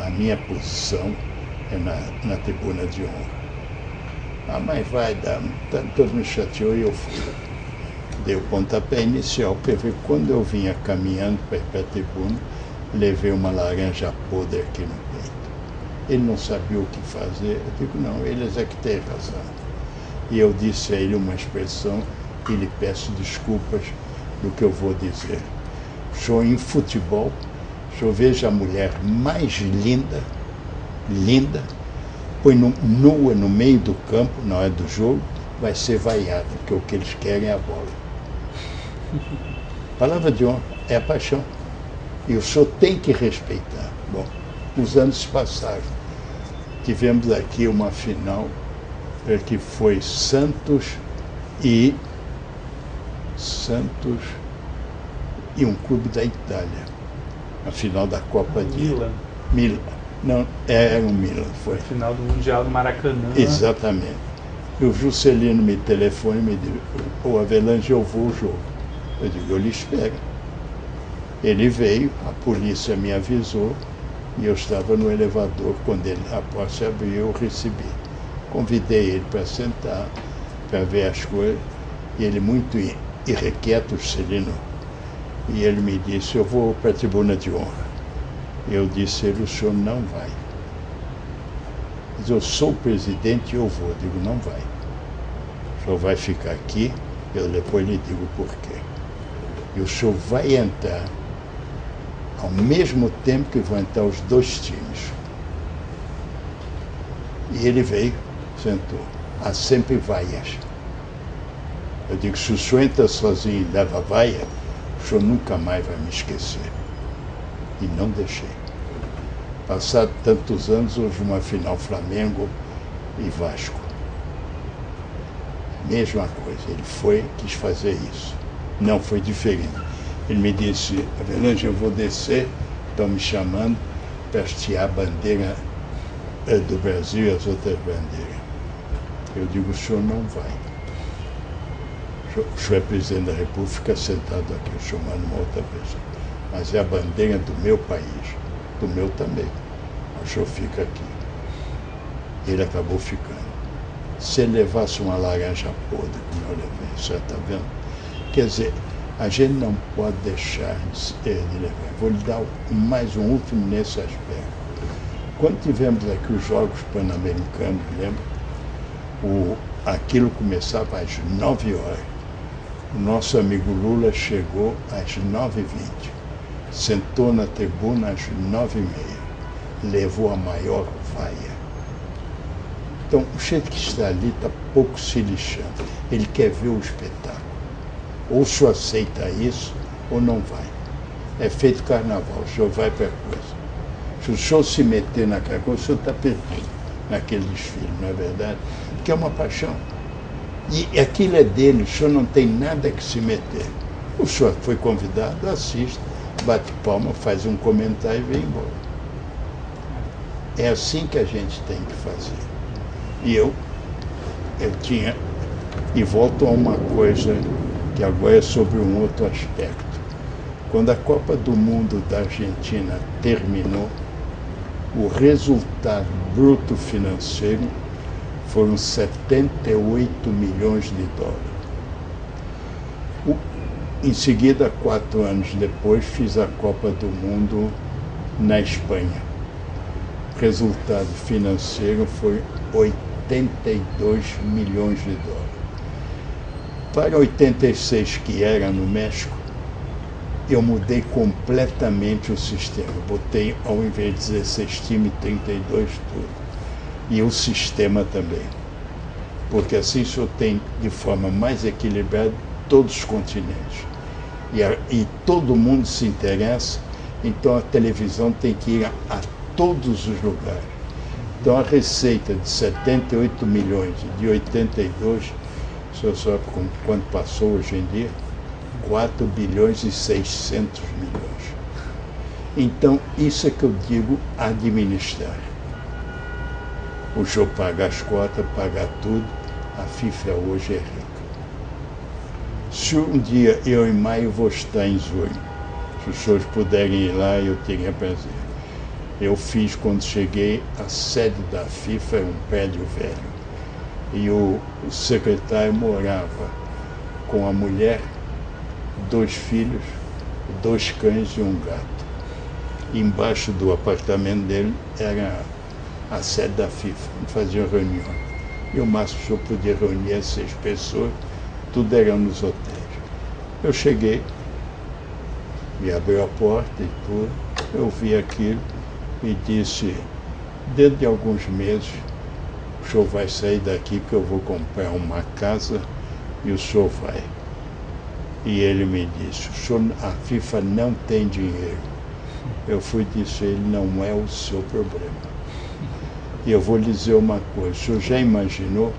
a minha posição é na tribuna de honra. Ah, mas vai dar, todo me chateou e eu fui. Dei o pontapé inicial, porque quando eu vinha caminhando para ir para a tribuna, levei uma laranja podre aqui no peito. Ele não sabia o que fazer. Eu digo: não, eles é que têm razão. E eu disse a ele uma expressão e lhe peço desculpas do que eu vou dizer. O senhor, em futebol, o senhor veja a mulher mais linda, põe nua no meio do campo, na hora do jogo, vai ser vaiada, porque o que eles querem é a bola. Palavra de honra é a paixão. E o senhor tem que respeitar. Bom, os anos se passaram. Tivemos aqui uma final que foi Santos e um clube da Itália. A final da Copa de Milan. Não, era um Milan. Foi a final do Mundial do Maracanã. Exatamente. E o Juscelino me telefona e me diz: o Avelange, eu vou ao jogo. Eu digo: eu lhe espero. Ele veio, a polícia me avisou e eu estava no elevador. Quando a porta se abriu, eu recebi. Convidei ele para sentar, para ver as coisas, e ele muito irrequieto, Juscelino. E ele me disse: eu vou para a tribuna de honra. Eu disse a ele: o senhor não vai. Diz: eu sou o presidente e eu vou. Eu digo: não vai. O senhor vai ficar aqui, eu depois lhe digo por quê. E o senhor vai entrar ao mesmo tempo que vão entrar os 2 times. E ele veio, sentou. Há sempre vaias. Eu digo: se o senhor entra sozinho e leva vaia, o senhor nunca mais vai me esquecer. E não deixei. Passados tantos anos, houve uma final Flamengo e Vasco. Mesma coisa, ele quis fazer isso. Não, foi diferente. Ele me disse: Avelange, eu vou descer, estão me chamando para hastear a bandeira do Brasil e as outras bandeiras. Eu digo: o senhor não vai. O senhor é presidente da República, fica sentado aqui, o senhor manda uma outra pessoa. Mas é a bandeira do meu país, do meu também. O senhor fica aqui. Ele acabou ficando. Se ele levasse uma laranja podre, como eu levei, o senhor está vendo? Quer dizer, a gente não pode deixar de levar. Vou lhe dar mais um último nesse aspecto. Quando tivemos aqui os Jogos Pan-Americanos, lembra? Aquilo começava às 9 horas. O nosso amigo Lula chegou às 9h20. Sentou na tribuna às 9h30. Levou a maior vaia. Então, o jeito que está ali está pouco se lixando. Ele quer ver o espetáculo. Ou o senhor aceita isso, ou não vai. É feito carnaval, o senhor vai para a coisa. Se o senhor se meter naquela coisa, o senhor está perdido naquele desfile, não é verdade? Porque é uma paixão. E aquilo é dele, o senhor não tem nada que se meter. O senhor foi convidado, assiste, bate palma, faz um comentário e vem embora. É assim que a gente tem que fazer. E eu tinha, e volto a uma coisa que agora é sobre um outro aspecto. Quando a Copa do Mundo da Argentina terminou, o resultado bruto financeiro foram 78 milhões de dólares. Em seguida, 4 anos depois, fiz a Copa do Mundo na Espanha. O resultado financeiro foi 82 milhões de dólares. Para 86, que era no México, eu mudei completamente o sistema. Botei, ao invés de 16 times, 32 tudo. E o sistema também. Porque assim o senhor tem, de forma mais equilibrada, todos os continentes. E todo mundo se interessa, então a televisão tem que ir a todos os lugares. Então a receita de 78 milhões e de 82, o senhor sabe quanto passou hoje em dia? 4 bilhões e 600 milhões. Então, isso é que eu digo administrar. O senhor paga as cotas, paga tudo, a FIFA hoje é rica. Se um dia eu em maio vou estar em Zurique, se os senhores puderem ir lá, eu teria prazer. Eu fiz, quando cheguei, a sede da FIFA, é um prédio velho. E o secretário morava com a mulher, 2 filhos, 2 cães e um gato. Embaixo do apartamento dele era a sede da FIFA, faziam reunião. E o máximo que eu podia reunir 6 pessoas, tudo era nos hotéis. Eu cheguei, e abriu a porta e tudo, eu vi aquilo e disse: dentro de alguns meses, o senhor vai sair daqui porque eu vou comprar uma casa e o senhor vai. E ele me disse: a FIFA não tem dinheiro. Eu fui e disse: ele não é o seu problema. E eu vou lhe dizer uma coisa: o senhor já imaginou?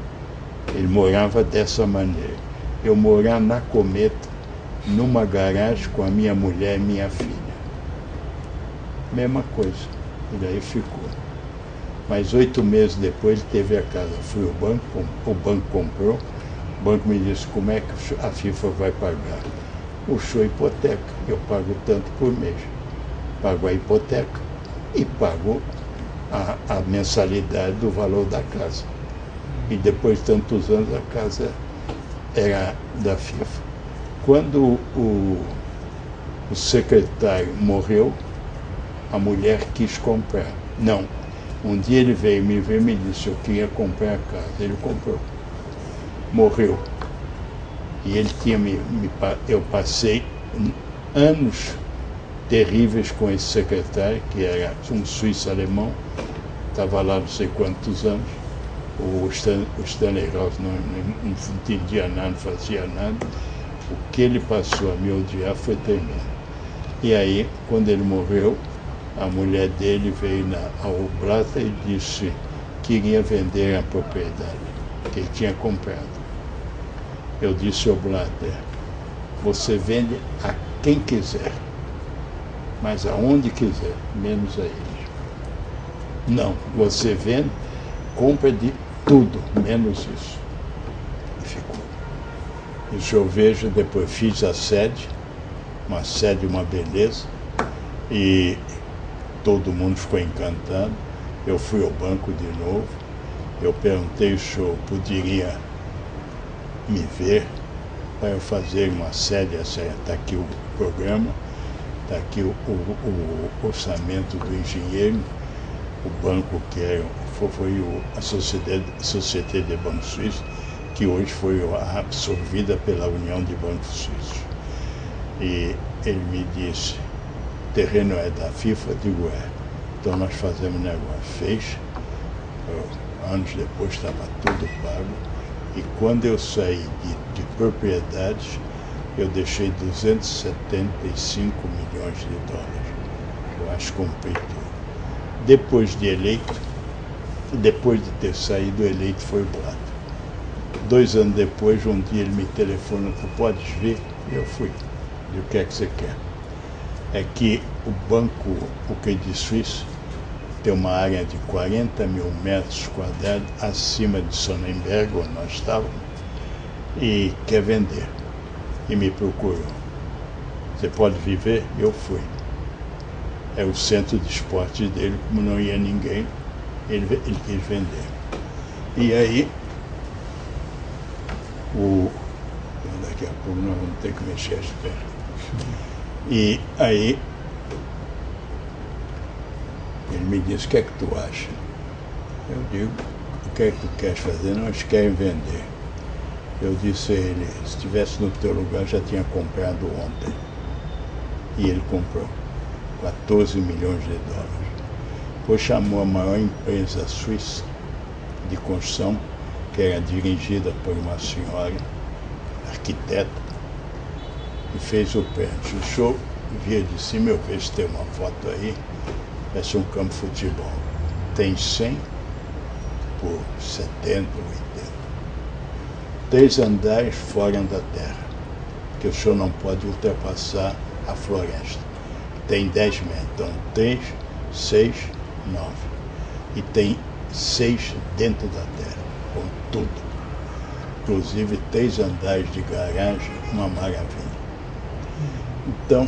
Ele morava dessa maneira. Eu morar na Cometa, numa garagem com a minha mulher e minha filha. Mesma coisa. E daí ficou. Mas 8 meses depois ele teve a casa. Fui ao banco, o banco comprou. O banco me disse: como é que a FIFA vai pagar? O senhor hipoteca. Eu pago tanto por mês. Pago a hipoteca e pago a mensalidade do valor da casa. E depois de tantos anos a casa era da FIFA. Quando o secretário morreu, a mulher quis comprar. Não. Um dia ele veio me ver e me disse: eu queria comprar a casa. Ele comprou. Morreu. E ele tinha eu passei anos terríveis com esse secretário, que era um suíço-alemão, estava lá não sei quantos anos. O Stanley House não entendia nada, não fazia nada. O que ele passou a me odiar foi tremendo. E aí, quando ele morreu, a mulher dele veio ao Oblata e disse que queria vender a propriedade que ele tinha comprado. Eu disse ao Oblata: você vende a quem quiser, mas aonde quiser, menos a eles. Não, você vende, compra de tudo, menos isso. E ficou. Isso eu vejo, depois fiz a sede, uma beleza, e todo mundo ficou encantado. Eu fui ao banco de novo, eu perguntei se eu poderia me ver para eu fazer uma sede, está aqui o programa, está aqui o orçamento do engenheiro, o banco que foi a Société de Banco Suisse, que hoje foi absorvida pela União de Bancos Suíços. E ele me disse, o terreno é da FIFA? Eu digo, é. Então nós fazemos negócio. Fez, anos depois estava tudo pago, e quando eu saí de propriedades, eu deixei 275 milhões de dólares. Eu acho que comprei tudo. Depois de eleito, depois de ter saído eleito, foi o Blatter. 2 anos depois, um dia ele me telefonou, tu podes vir? Eu fui. E o que é que você quer? É que o banco, o Credit Suisse, tem uma área de 40 mil metros quadrados acima de Sonnenberg, onde nós estávamos, e quer vender. E me procurou. Você pode viver? Eu fui. É o centro de esporte dele, como não ia ninguém, ele quis vender. E aí, daqui a pouco nós vamos ter que mexer as pernas. E aí, ele me disse, o que é que tu acha? Eu digo, o que é que tu queres fazer? Não, eles querem vender. Eu disse a ele, se estivesse no teu lugar, já tinha comprado ontem. E ele comprou 14 milhões de dólares. Depois chamou a maior empresa suíça de construção, que era dirigida por uma senhora, arquiteta, e fez o prédio. O show via de cima, eu vejo tem uma foto aí, parece um campo de futebol. Tem 100 por 70, 80. 3 andares fora da terra, que o senhor não pode ultrapassar a floresta. Tem 10 metros, então 3, 6, 9. E tem 6 dentro da terra, com tudo. Inclusive 3 andares de garagem, uma maravilha. Então,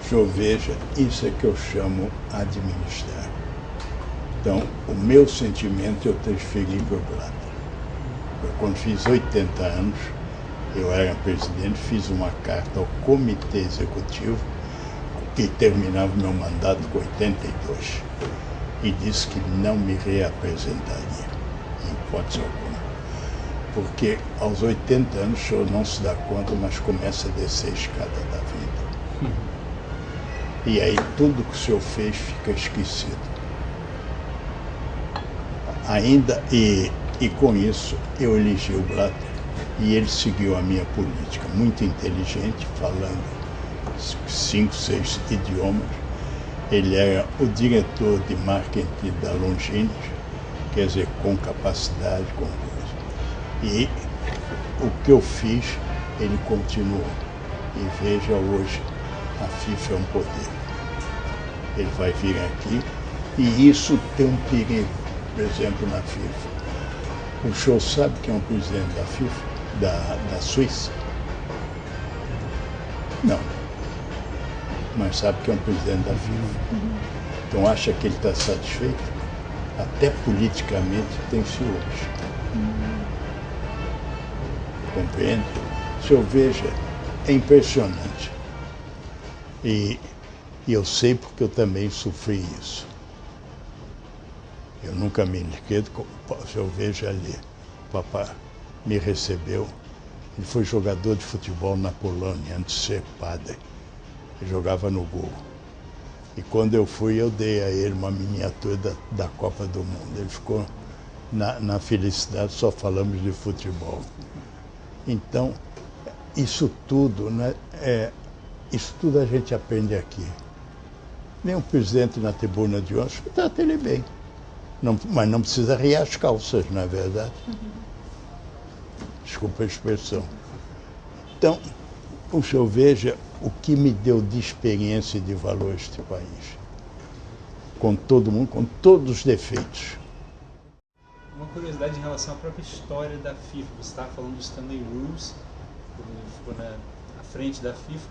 o senhor veja, isso é que eu chamo administrar. Então, o meu sentimento eu transferi para o Blatter. Eu, quando fiz 80 anos, eu era presidente, fiz uma carta ao comitê executivo, que terminava meu mandato com 82, e disse que não me reapresentaria, em hipótese alguma. Porque aos 80 anos o senhor não se dá conta, mas começa a descer a escada da vida. E aí tudo que o senhor fez fica esquecido. Ainda, e com isso eu elegi o Blatter, e ele seguiu a minha política, muito inteligente, falando 5, 6 idiomas. Ele era o diretor de marketing da Longines, quer dizer, com capacidade, com coisa. E o que eu fiz, ele continuou. E veja hoje, a FIFA é um poder. Ele vai vir aqui, e isso tem um perigo, por exemplo, na FIFA. O senhor sabe quem é o presidente da FIFA, da Suíça? Não. Mas sabe que é um presidente da FIFA. Então acha que ele está satisfeito? Até politicamente tem ciúmes. Compreende? O senhor veja, é impressionante. E eu sei porque eu também sofri isso. Eu nunca me esqueço, o senhor veja ali, o papai me recebeu. Ele foi jogador de futebol na Polônia, antes de ser padre. Ele jogava no gol. E quando eu fui, eu dei a ele uma miniatura da Copa do Mundo. Ele ficou na felicidade, só falamos de futebol. Então, isso tudo, né, isso tudo a gente aprende aqui. Nem o presidente na tribuna de ônibus trata ele bem. Não, mas não precisa riar as calças, não é verdade? Desculpa a expressão. Então, o senhor veja, o que me deu de experiência e de valor este país. Com todo mundo, com todos os defeitos. Uma curiosidade em relação à própria história da FIFA. Você estava falando do Stanley Rules, que ficou à frente da FIFA.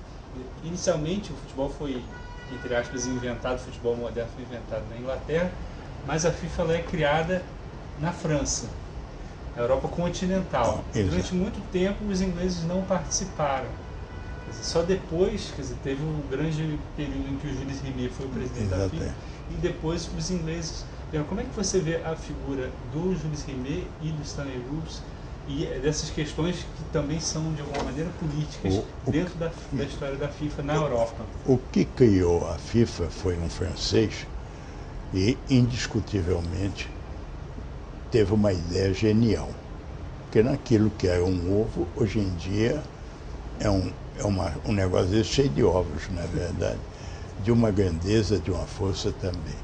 Inicialmente o futebol foi, entre aspas, inventado, o futebol moderno foi inventado na Inglaterra, mas a FIFA ela é criada na França, na Europa continental. Durante muito tempo os ingleses não participaram. Quer dizer, só depois, teve um grande período em que o Jules Rimet foi o presidente da FIFA, e depois os ingleses. Como é que você vê a figura do Jules Rimet e do Stanley Rules e dessas questões que também são, de alguma maneira, políticas dentro da história da FIFA na Europa? O que criou a FIFA foi um francês e, indiscutivelmente, teve uma ideia genial. Porque naquilo que era um ovo, hoje em dia é um negócio cheio de ovos, na verdade, de uma grandeza, de uma força também.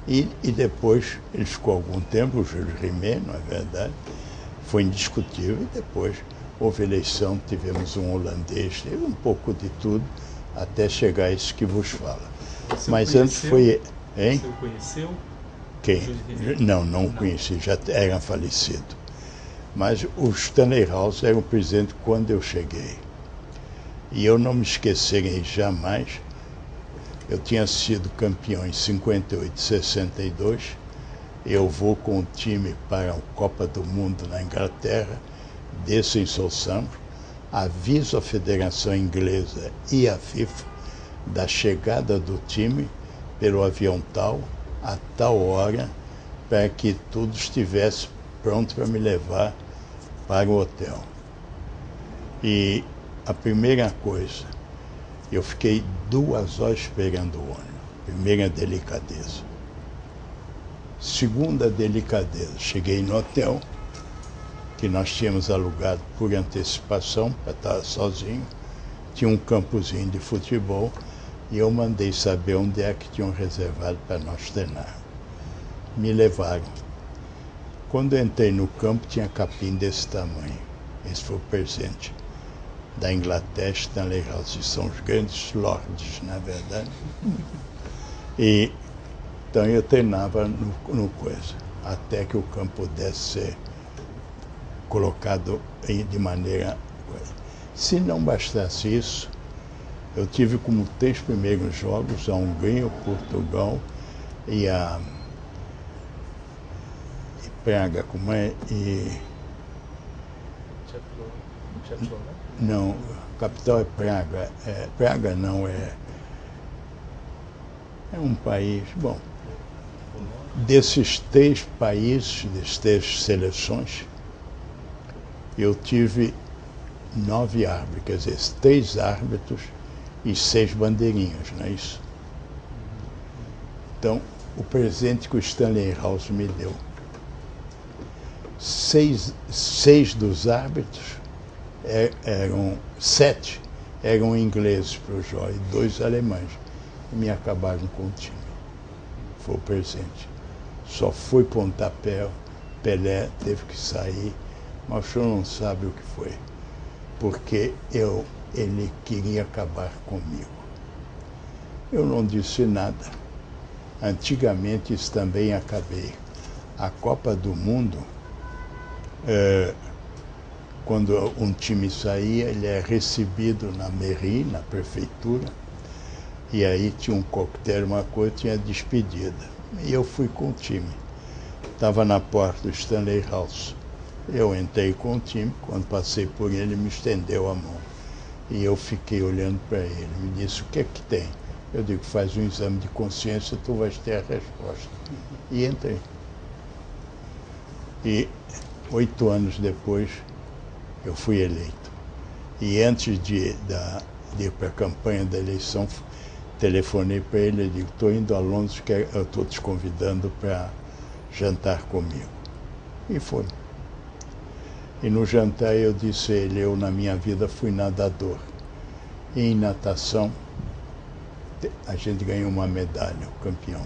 E depois, ele ficou algum tempo, o Jules Rimet, não é verdade, foi indiscutível, e depois houve eleição, tivemos um holandês, teve um pouco de tudo, até chegar a isso que vos fala. Mas antes foi... Hein? Você o conheceu? Quem? Não conheci, já era falecido. Mas o Stanley House era o presidente quando eu cheguei. E eu não me esquecerei jamais. Eu tinha sido campeão em 58 e 62. Eu vou com o time para a Copa do Mundo na Inglaterra, desço em Southampton, aviso a Federação Inglesa e a FIFA da chegada do time pelo avião tal, a tal hora, para que tudo estivesse pronto para me levar para o hotel. E a primeira coisa, eu fiquei 2 horas esperando o ônibus. Primeira delicadeza. Segunda delicadeza, cheguei no hotel, que nós tínhamos alugado por antecipação, para estar sozinho. Tinha um campozinho de futebol e eu mandei saber onde é que tinham reservado para nós treinar. Me levaram. Quando eu entrei no campo, tinha capim desse tamanho. Esse foi o presente da Inglaterra, Stanley House. São os grandes lords, na verdade. E então eu treinava no coisa, até que o campo pudesse ser colocado de maneira... Se não bastasse isso, eu tive como 3 primeiros jogos a Hungria, Portugal e a Praga, como é? Não, a capital é Praga. Praga não, é um país... Bom, desses 3 países, dessas 3 seleções, eu tive 9 árbitros, quer dizer, 3 árbitros e 6 bandeirinhas, não é isso? Então, o presente que o Stanley House me deu, 6 dos árbitros eram 7 eram ingleses para o jogo e 2 alemães. E me acabaram com o time. Foi o presente. Só foi pontapé, Pelé teve que sair, mas o senhor não sabe o que foi. Porque ele queria acabar comigo. Eu não disse nada. Antigamente isso também acabei. A Copa do Mundo, quando um time saía, ele é recebido na mairie, na prefeitura, e aí tinha um coquetel, uma coisa, tinha despedida. E eu fui com o time. Estava na porta do Stanley House. Eu entrei com o time, quando passei por ele, ele me estendeu a mão. E eu fiquei olhando para ele. Me disse, o que é que tem? Eu digo, faz um exame de consciência, tu vais ter a resposta. E entrei. E 8 anos depois, eu fui eleito. E antes de ir para a campanha da eleição, telefonei para ele e digo, estou indo a Londres, eu estou te convidando para jantar comigo. E foi. E no jantar eu disse a ele, eu na minha vida fui nadador. E em natação, a gente ganhou uma medalha, o campeão.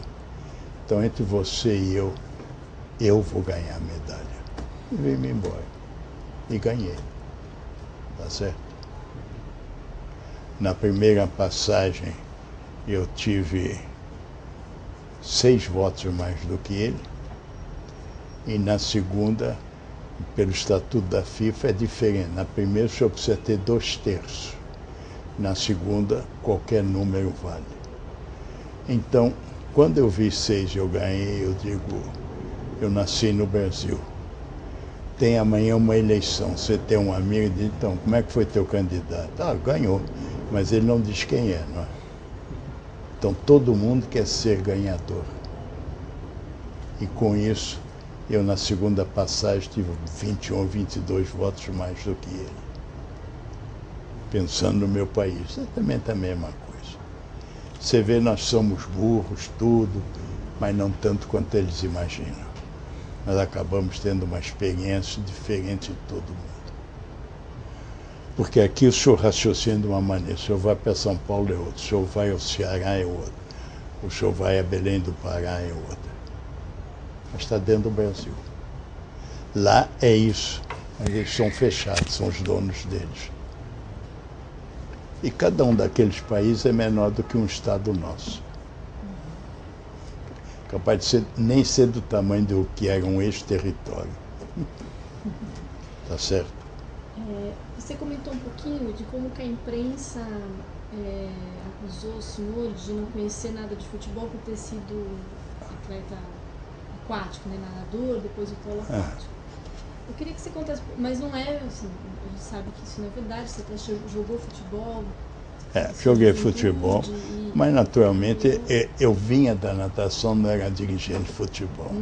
Então entre você e eu vou ganhar a medalha. E vim-me embora. E ganhei. Tá certo? Na primeira passagem, eu tive 6 votos mais do que ele, e na segunda, pelo estatuto da FIFA, é diferente. Na primeira, o senhor precisa ter 2/3. Na segunda, qualquer número vale. Então, quando eu vi 6 e eu ganhei, eu digo, eu nasci no Brasil. Tem amanhã uma eleição, você tem um amigo e diz, então, como é que foi teu candidato? Ah, ganhou, mas ele não diz quem é, não é? Então, todo mundo quer ser ganhador. E com isso, eu na segunda passagem tive 21, 22 votos mais do que ele. Pensando no meu país, exatamente a mesma coisa. Você vê, nós somos burros, tudo, mas não tanto quanto eles imaginam. Nós acabamos tendo uma experiência diferente de todo mundo. Porque aqui o senhor raciocina de uma maneira, o senhor vai para São Paulo é outro, o senhor vai ao Ceará é outro, o senhor vai a Belém do Pará é outra. Mas está dentro do Brasil. Lá é isso, mas eles são fechados, são os donos deles. E cada um daqueles países é menor do que um estado nosso. Capaz de ser, nem ser do tamanho do que era um ex-território. Tá certo? Você comentou um pouquinho de como que a imprensa acusou o senhor de não conhecer nada de futebol por ter sido atleta aquático, né? Nadador, depois o polo aquático. Eu queria que você contasse, mas não é assim, a gente sabe que isso não é verdade, você até jogou futebol. Joguei futebol, mas naturalmente eu vinha da natação, não era dirigente de futebol.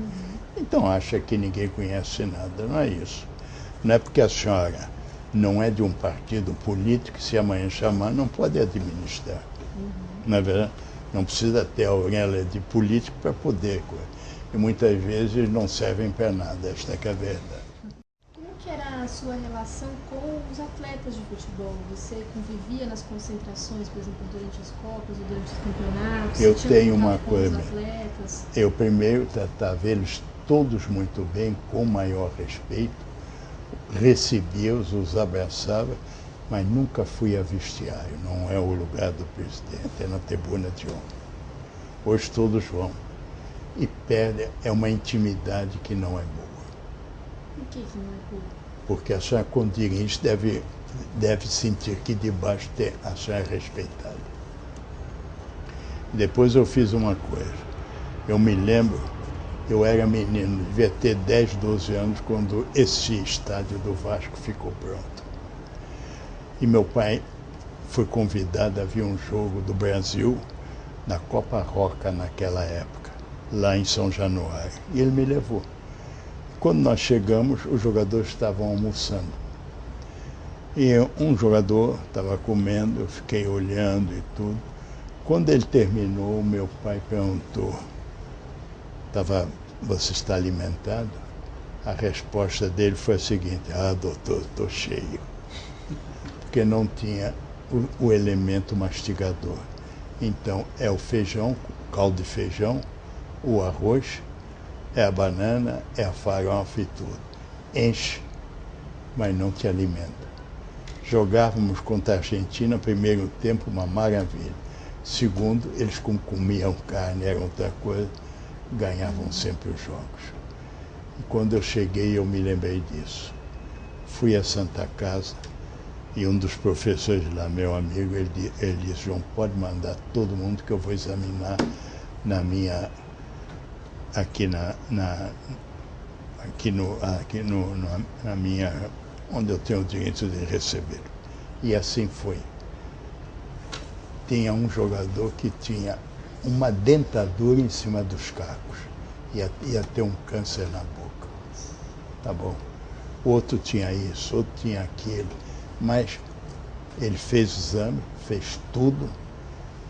Então acha que ninguém conhece nada, não é isso. Não é porque a senhora não é de um partido político, se amanhã chamar, não pode administrar. Na verdade, não precisa ter a orelha de político para poder. E muitas vezes não servem para nada, esta que é a verdade. Como que era a sua relação com os atletas de futebol? Você convivia nas concentrações, por exemplo, durante as Copas ou durante os campeonatos? Eu tenho uma coisa. Eu primeiro tratava eles todos muito bem, com maior respeito, recebia-os, os abraçava, mas nunca fui a vestiário. Não é o lugar do presidente, é na tribuna de honra. Hoje todos vão. E perde, é uma intimidade que não é boa. Por que não é boa? Porque a senhora, quando dirige, deve sentir que debaixo a senhora é respeitada. Depois eu fiz uma coisa. Eu me lembro, eu era menino, devia ter 10, 12 anos, quando esse estádio do Vasco ficou pronto. E meu pai foi convidado a ver um jogo do Brasil na Copa Roca naquela época, lá em São Januário. E ele me levou. Quando nós chegamos, os jogadores estavam almoçando. E um jogador estava comendo, eu fiquei olhando e tudo. Quando ele terminou, meu pai perguntou, você está alimentado? A resposta dele foi a seguinte, doutor, estou cheio. Porque não tinha o elemento mastigador. Então, é o feijão, caldo de feijão, o arroz, é a banana, é a farofa e tudo. Enche, mas não te alimenta. Jogávamos contra a Argentina, primeiro tempo, uma maravilha. Segundo, eles comiam carne, era outra coisa, ganhavam sempre os jogos. E quando eu cheguei, eu me lembrei disso. Fui à Santa Casa e um dos professores lá, meu amigo, ele disse, João, pode mandar todo mundo que eu vou examinar na minha... na minha, onde eu tenho o direito de receber. E assim foi. Tinha um jogador que tinha uma dentadura em cima dos cacos. Ia ter um câncer na boca. Tá bom? Outro tinha isso, outro tinha aquilo. Mas ele fez o exame, fez tudo,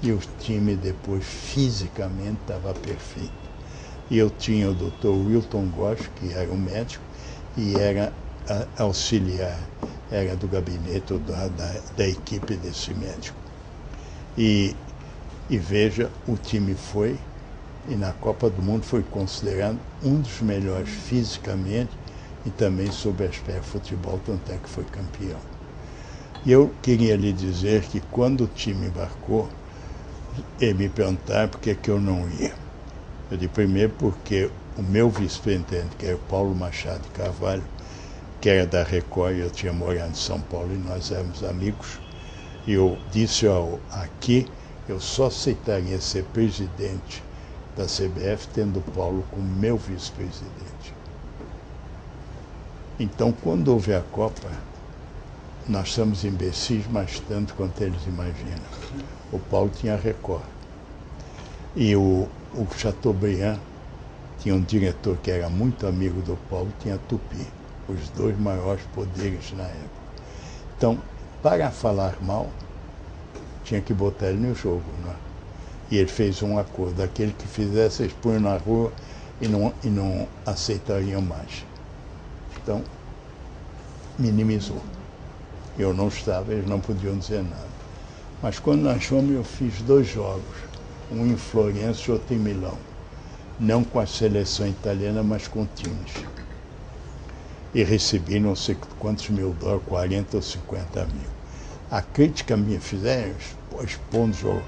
e o time depois, fisicamente, estava perfeito. E eu tinha o Dr. Wilton Gosch, que era o médico, e era auxiliar, era do gabinete da equipe desse médico. E veja, o time foi, e na Copa do Mundo foi considerado um dos melhores fisicamente e também sob aspecto futebol, tanto é que foi campeão. E eu queria lhe dizer que quando o time embarcou, ele me perguntaram por que eu não ia. Eu disse, primeiro porque o meu vice-presidente, que era o Paulo Machado de Carvalho, que era da Record, eu tinha morado em São Paulo e nós éramos amigos, e eu disse, aqui eu só aceitaria ser presidente da CBF tendo o Paulo como meu vice-presidente. Então, quando houve a Copa, nós somos imbecis, mas tanto quanto eles imaginam. O Paulo tinha Record. E o Chateaubriand tinha um diretor que era muito amigo do Paulo, tinha Tupi, os dois maiores poderes na época. Então, para falar mal, tinha que botar ele no jogo, né? E ele fez um acordo, aquele que fizesse, eles punham na rua e não aceitariam mais. Então, minimizou. Eu não estava, eles não podiam dizer nada. Mas quando nós fomos, eu fiz 2 jogos, um em Florença e outro em Milão. Não com a seleção italiana, mas com times. E recebi não sei quantos mil dólares, 40 ou 50 mil. A crítica minha fizeram, expondo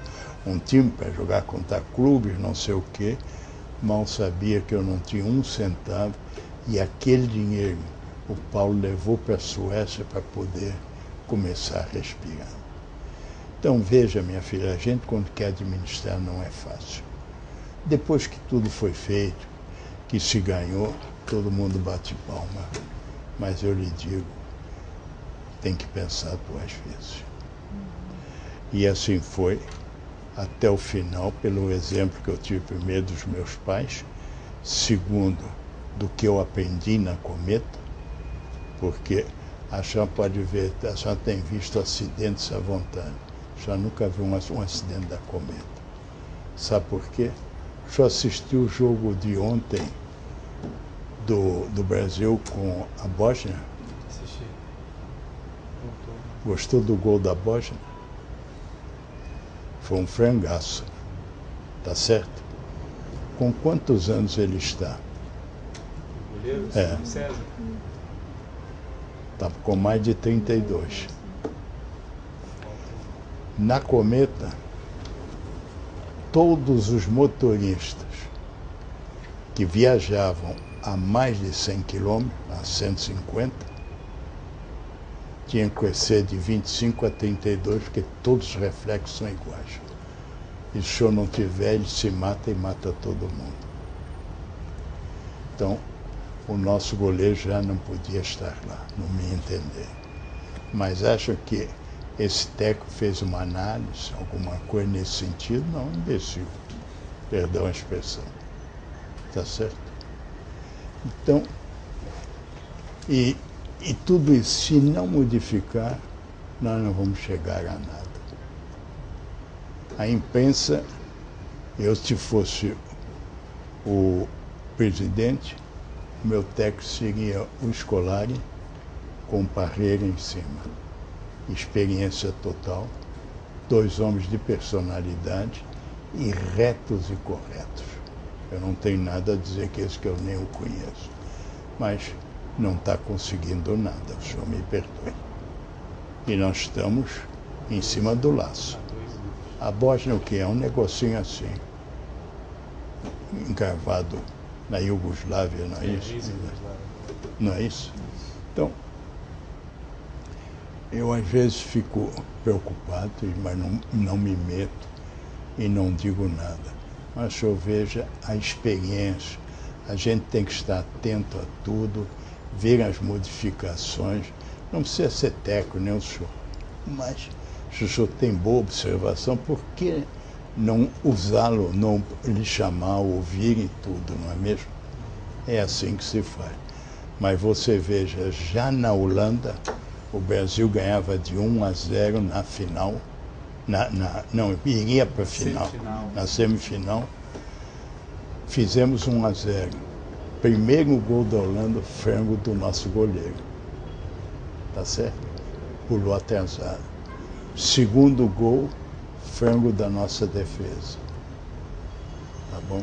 um time para jogar contra clubes, não sei o quê. Mal sabia que eu não tinha um centavo e aquele dinheiro o Paulo levou para a Suécia para poder começar a respirar. Então veja, minha filha, a gente quando quer administrar não é fácil. Depois que tudo foi feito, que se ganhou, todo mundo bate palma. Mas eu lhe digo, tem que pensar 2 vezes. E assim foi até o final, pelo exemplo que eu tive primeiro dos meus pais, segundo do que eu aprendi na Cometa, porque a senhora pode ver, a senhora tem visto acidentes à vontade, a senhora nunca viu um acidente da Cometa. Sabe por quê? A senhora assistiu o jogo de ontem do Brasil com a Bósnia? Assisti. Gostou do gol da Bósnia? Foi um frangaço, tá certo? Com quantos anos ele está? O goleiro? César? Está com mais de 32. Na Cometa, todos os motoristas que viajavam a mais de 100 quilômetros, a 150, tinham que ser de 25 a 32, porque todos os reflexos são iguais. E se o senhor não tiver, ele se mata e mata todo mundo. Então, o nosso goleiro já não podia estar lá, no meu entender. Mas acho que esse técnico fez uma análise, alguma coisa nesse sentido? Não, imbecil. Perdão a expressão. Está certo? Então, e tudo isso, se não modificar, nós não vamos chegar a nada. A imprensa, eu se fosse o presidente, o meu técnico seria o Scolari com Parreira em cima. Experiência total, 2 homens de personalidade e retos e corretos. Eu não tenho nada a dizer que esse que eu nem o conheço. Mas não está conseguindo nada, o senhor me perdoe. E nós estamos em cima do laço. A Bósnia o que é? Um negocinho assim, encravado na Iugoslávia, não é isso? Não é isso? Então, eu às vezes fico preocupado, mas não me meto e não digo nada. Mas o senhor veja a experiência, a gente tem que estar atento a tudo, ver as modificações, não precisa ser técnico nem o senhor, mas se o senhor tem boa observação, por que não usá-lo, não lhe chamar, ouvir e tudo, não é mesmo? É assim que se faz. Mas você veja, já na Holanda, o Brasil ganhava de 1-0 na final, não, iria para a final, na semifinal, fizemos 1-0. Primeiro gol da Holanda, frango do nosso goleiro, tá certo? Pulou atrasado. Segundo gol, frango da nossa defesa, tá bom?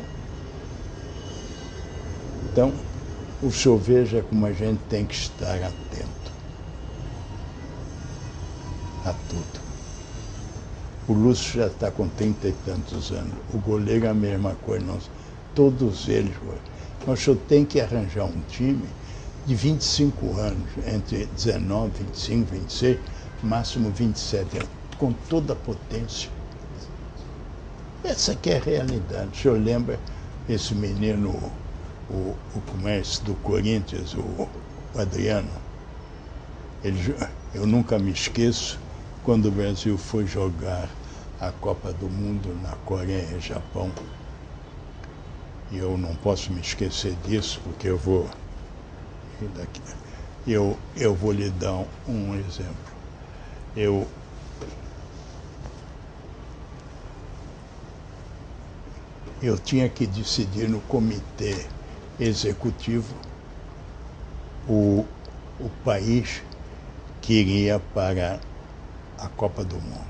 Então, o senhor veja como a gente tem que estar atento. a tudo. O Lúcio já está com 30 e tantos anos. O goleiro é a mesma coisa. Todos eles. Nós só tem que arranjar um time de 25 anos, entre 19, 25, 26, máximo 27 anos, com toda a potência. Essa que é a realidade. O senhor lembra esse menino, o comércio do Corinthians, o Adriano? Eu nunca me esqueço quando o Brasil foi jogar a Copa do Mundo na Coreia e Japão. E eu não posso me esquecer disso, porque eu vou lhe dar um exemplo. Eu tinha que decidir no comitê executivo o país que iria para a Copa do Mundo.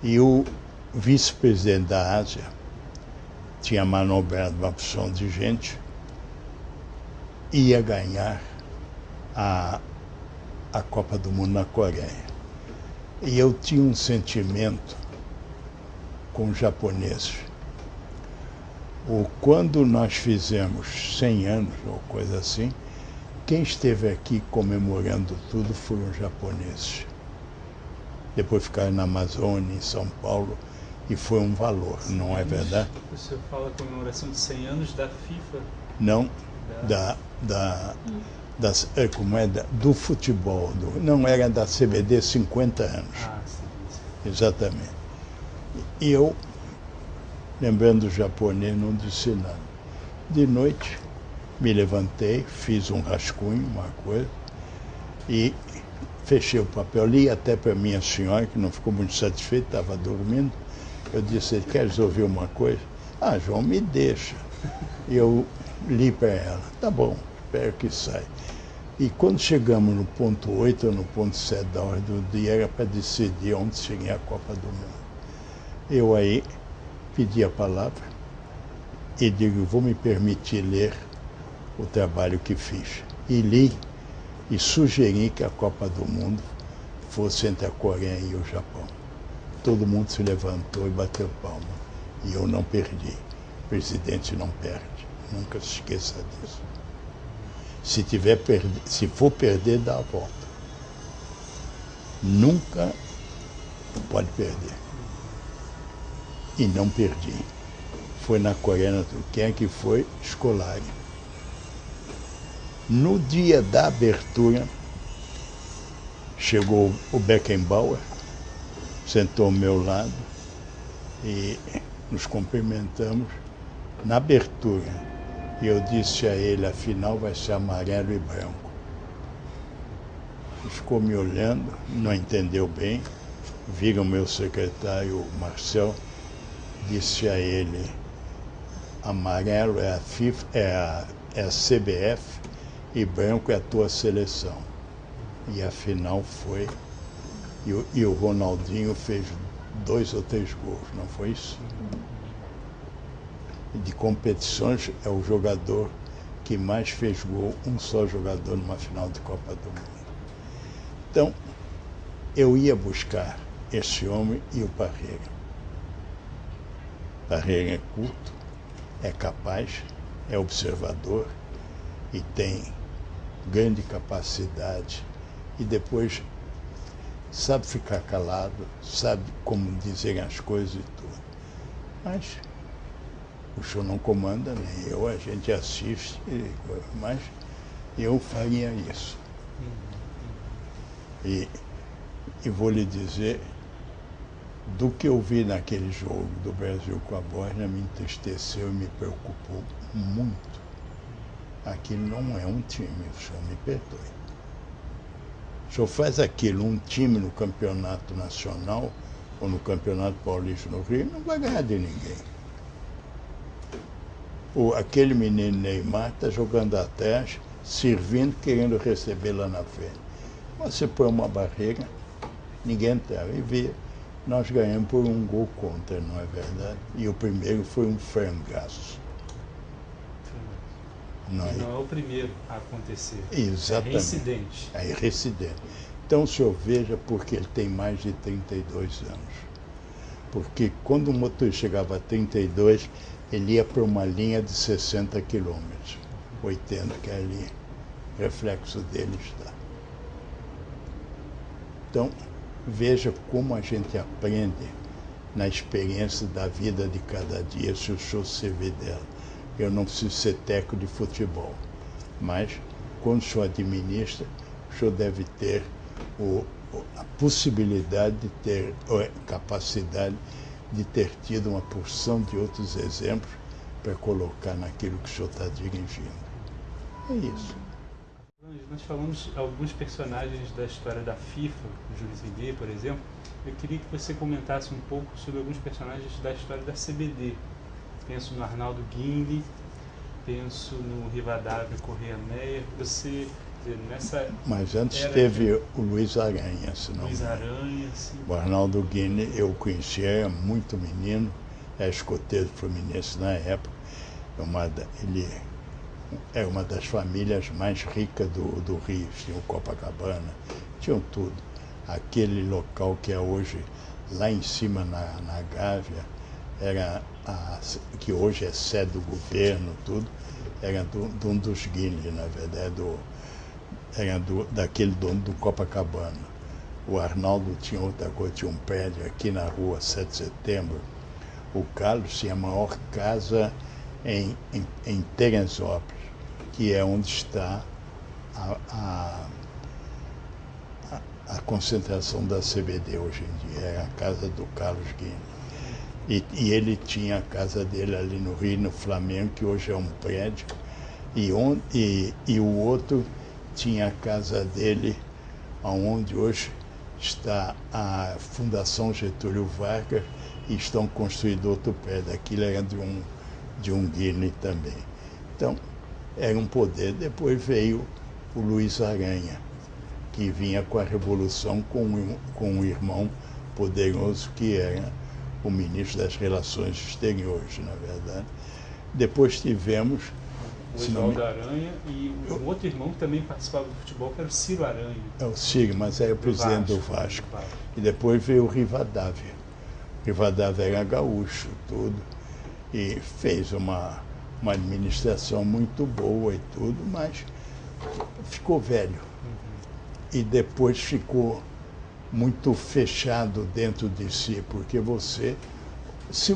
E o vice-presidente da Ásia tinha manobrado uma opção de gente, ia ganhar a Copa do Mundo na Coreia. E eu tinha um sentimento com os japoneses. Quando nós fizemos 100 anos, ou coisa assim, quem esteve aqui comemorando tudo foram os japoneses. Depois ficaram na Amazônia, em São Paulo, e foi um valor, não é verdade? O senhor fala comemoração de 100 anos da FIFA? Não, do futebol. Não, era da CBD 50 anos. Ah, sim. Exatamente. E eu, lembrando o japonês, não disse nada. De noite, me levantei, fiz um rascunho, uma coisa, e fechei o papel, li até para minha senhora, que não ficou muito satisfeita, estava dormindo. Eu disse, queres ouvir uma coisa? Ah, João, me deixa. Eu li para ela, tá bom, espero que saia. E quando chegamos no ponto 8 ou no ponto 7 da hora do dia, era para decidir onde seria a Copa do Mundo. Eu aí pedi a palavra e digo, vou me permitir ler o trabalho que fiz. E li e sugeri que a Copa do Mundo fosse entre a Coreia e o Japão. Todo mundo se levantou e bateu palma. E eu não perdi. O presidente não perde. Nunca se esqueça disso. Se for perder, dá a volta. Nunca pode perder. E não perdi. Foi na Coreia, quem é que foi? Scolari. No dia da abertura, chegou o Beckenbauer, sentou ao meu lado e nos cumprimentamos na abertura. E eu disse a ele, a final vai ser amarelo e branco. Ele ficou me olhando, não entendeu bem. Vira o meu secretário, Marcel, disse a ele, amarelo é a FIFA, é a CBF e branco é a tua seleção. E a final foi, e o Ronaldinho fez 2 ou 3 gols, não foi isso? De competições é o jogador que mais fez gol, um só jogador numa final de Copa do Mundo. Então, eu ia buscar esse homem e o Parreira. Parreira é culto, é capaz, é observador e tem grande capacidade e depois sabe ficar calado, sabe como dizer as coisas e tudo. Mas o senhor não comanda, nem eu, a gente assiste, mas eu faria isso. E vou lhe dizer, do que eu vi naquele jogo do Brasil com a Bósnia, me entristeceu e me preocupou muito. Aquilo não é um time, o senhor me perdoe. O senhor faz aquilo, um time no campeonato nacional ou no campeonato paulista no Rio, não vai ganhar de ninguém. Aquele menino Neymar está jogando atrás, servindo, querendo receber lá na frente. Você põe uma barreira, ninguém entra. E vê, nós ganhamos por 1 gol contra, não é verdade? E o primeiro foi um frangaço. Não é o primeiro a acontecer. Exatamente. É reincidente. É reincidente. Então o senhor veja porque ele tem mais de 32 anos. Porque quando o motor chegava a 32, ele ia para uma linha de 60 quilômetros, 80, que é ali, reflexo dele está. Então, veja como a gente aprende na experiência da vida de cada dia, se o senhor servir dela. Eu não preciso ser técnico de futebol, mas quando o senhor administra, o senhor deve ter a possibilidade de ter, a capacidade de ter tido uma porção de outros exemplos para colocar naquilo que o senhor está dirigindo. É isso. Nós falamos alguns personagens da história da FIFA, o Jules Rimet, por exemplo. Eu queria que você comentasse um pouco sobre alguns personagens da história da CBD. Penso no Arnaldo Guinle, penso no Rivadavia Corrêa Meyer. Você, nessa... Mas antes teve o Luiz Aranha, se não Luiz Aranha, sim. O Arnaldo Guinle eu conhecia, era muito menino, era escoteiro do Fluminense na época. Ele é uma das famílias mais ricas do Rio, tinha o Copacabana, tinham tudo. Aquele local que é hoje lá em cima na Gávea, que hoje é sede do governo, tudo, era de um dos Guinle, na verdade, era daquele dono do Copacabana. O Arnaldo tinha outra coisa, tinha um prédio aqui na rua 7 de Setembro. O Carlos tinha a maior casa em Teresópolis, que é onde está a concentração da CBD hoje em dia, é a casa do Carlos Guinle. E ele tinha a casa dele ali no Rio, no Flamengo, que hoje é um prédio, e o outro tinha a casa dele, onde hoje está a Fundação Getúlio Vargas, e estão construindo outro prédio. Aquilo era de um Guinle também. Então, era um poder. Depois veio o Luiz Aranha, que vinha com a Revolução com um irmão poderoso que era o ministro das Relações Exteriores, na verdade. Depois tivemos... O Oswaldo Aranha e um outro irmão que também participava do futebol, que era o Ciro Aranha. É o Ciro, mas era o presidente do Vasco. E depois veio o Rivadavia. O Rivadavia era gaúcho, tudo, e fez uma administração muito boa e tudo, mas ficou velho. E depois ficou muito fechado dentro de si, porque se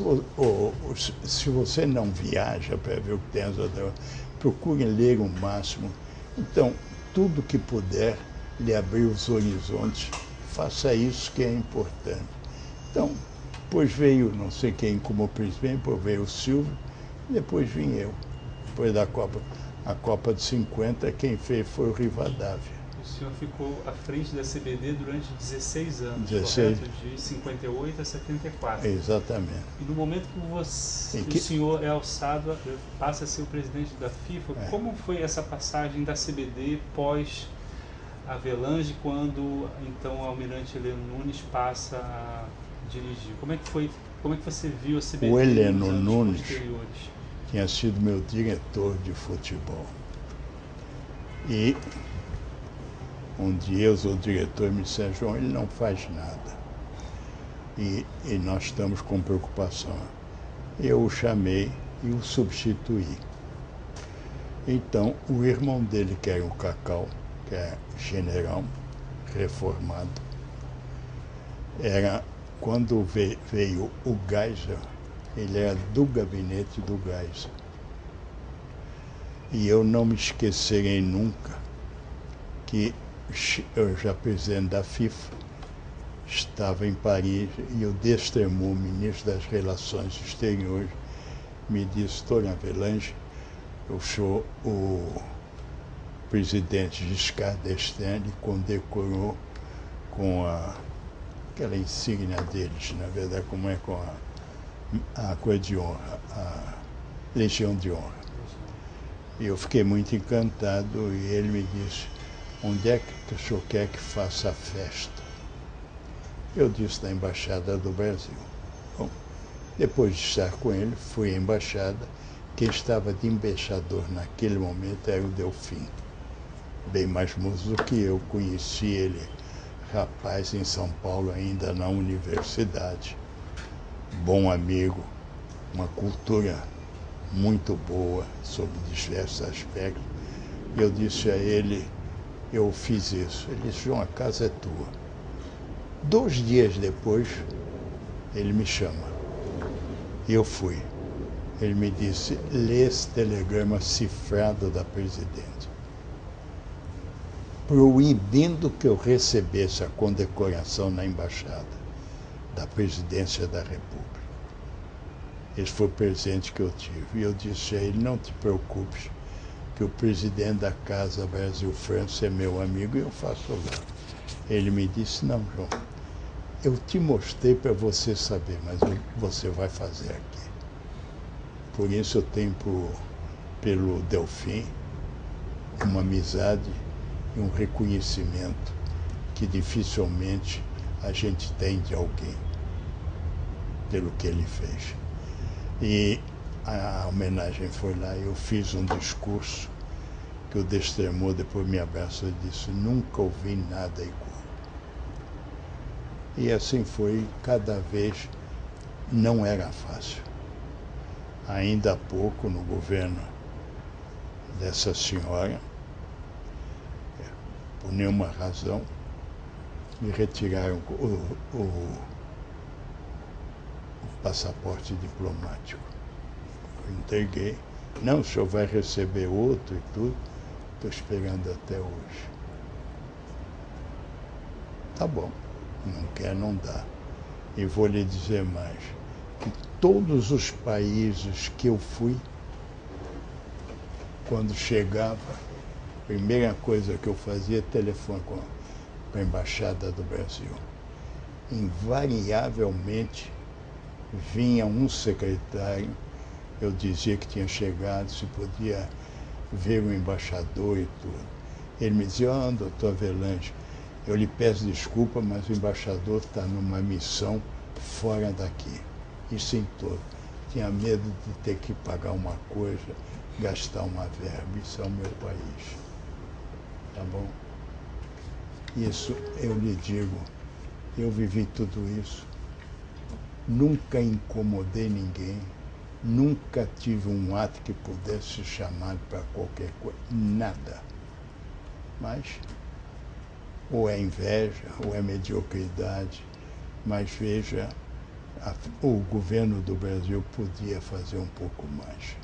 você não viaja para ver o que tem as outras, procure ler o máximo. Então, tudo que puder lhe abrir os horizontes, faça isso que é importante. Então, depois veio não sei quem como presidente, depois veio o Silvio, depois vim eu. Depois da Copa de 50, quem fez foi o Rivadavia. O senhor ficou à frente da CBD durante 16 anos, 16. Correto? De 58 a 74. Exatamente. E no momento que o senhor é alçado, passa a ser o presidente da FIFA, como foi essa passagem da CBD pós Avelange, quando então o almirante Heleno Nunes passa a dirigir? Como é que foi? Como é que você viu a CBD o Heleno nos anos Nunes posteriores? Tinha sido meu diretor de futebol. E um dia o diretor me disse: João, ele não faz nada. E nós estamos com preocupação. Eu o chamei e o substituí. Então, o irmão dele, que era o Cacau, que é general, reformado, quando veio o Geisel, ele era do gabinete do Geisel. E eu não me esquecerei nunca que eu, já presidente da FIFA, estava em Paris e o Destremaux, ministro das Relações Exteriores, me disse: Dona Avelange, o presidente Giscard d'Estaing condecorou com aquela insígnia deles, na verdade, como é com a coisa de honra, a Legião de Honra. E eu fiquei muito encantado e ele me disse: onde é que o senhor quer que faça a festa? Eu disse: na Embaixada do Brasil. Bom, depois de estar com ele, fui à Embaixada. Quem estava de embaixador naquele momento era o Delfim, bem mais moço do que eu. Conheci ele rapaz em São Paulo, ainda na universidade, bom amigo, uma cultura muito boa sobre diversos aspectos. Eu disse a ele, eu fiz isso. Ele disse, João, a casa é tua. 2 dias depois, ele me chama. E eu fui. Ele me disse, lê esse telegrama cifrado da presidente, proibindo que eu recebesse a condecoração na embaixada da presidência da República. Esse foi o presente que eu tive. E eu disse a ele, não te preocupes, que o presidente da Casa Brasil-França é meu amigo e eu faço lá. Ele me disse, não, João, eu te mostrei para você saber, mas você vai fazer aqui. Por isso eu tenho pelo Delfim uma amizade e um reconhecimento que dificilmente a gente tem de alguém pelo que ele fez. E a homenagem foi lá, eu fiz um discurso que o Destremaux depois me abraçou e disse, nunca ouvi nada igual. E assim foi, cada vez não era fácil. Ainda há pouco, no governo dessa senhora, por nenhuma razão, me retiraram o passaporte diplomático. Eu entreguei. Não, o senhor vai receber outro e tudo. Estou esperando até hoje. Tá bom. Não quer, não dá. E vou lhe dizer mais. Que todos os países que eu fui, quando chegava, a primeira coisa que eu fazia, telefone com a Embaixada do Brasil. Invariavelmente, vinha um secretário, eu dizia que tinha chegado, se podia ver o embaixador e tudo. Ele me dizia, doutor Avelange, eu lhe peço desculpa, mas o embaixador está numa missão fora daqui. Isso em todo. Tinha medo de ter que pagar uma coisa, gastar uma verba. Isso é o meu país. Tá bom? Isso eu lhe digo, eu vivi tudo isso. Nunca incomodei ninguém, nunca tive um ato que pudesse chamar para qualquer coisa, nada. Mas ou é inveja, ou é mediocridade, mas veja, o governo do Brasil podia fazer um pouco mais.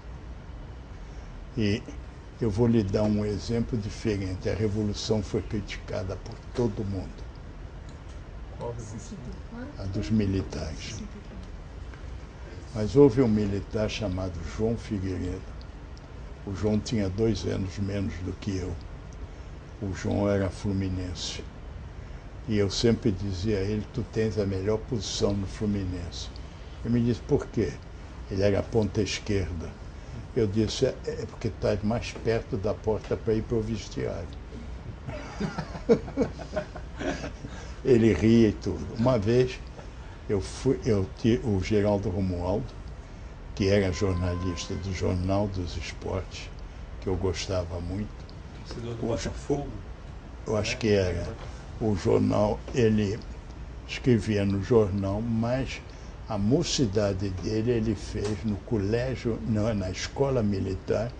E eu vou lhe dar um exemplo diferente. A Revolução foi criticada por todo mundo. Qual Revolução? A dos militares. Mas houve um militar chamado João Figueiredo. O João tinha 2 anos menos do que eu. O João era fluminense. E eu sempre dizia a ele, tu tens a melhor posição no Fluminense. Ele me disse, por quê? Ele era a ponta esquerda. Eu disse, é porque estás mais perto da porta para ir para o vestiário. Ele ria e tudo. Uma vez, o Geraldo Romualdo, que era jornalista do Jornal dos Esportes, que eu gostava muito. Torcedor do Botafogo? Eu acho que era. O jornal, ele escrevia no jornal, mas a mocidade dele ele fez no colégio, na escola militar,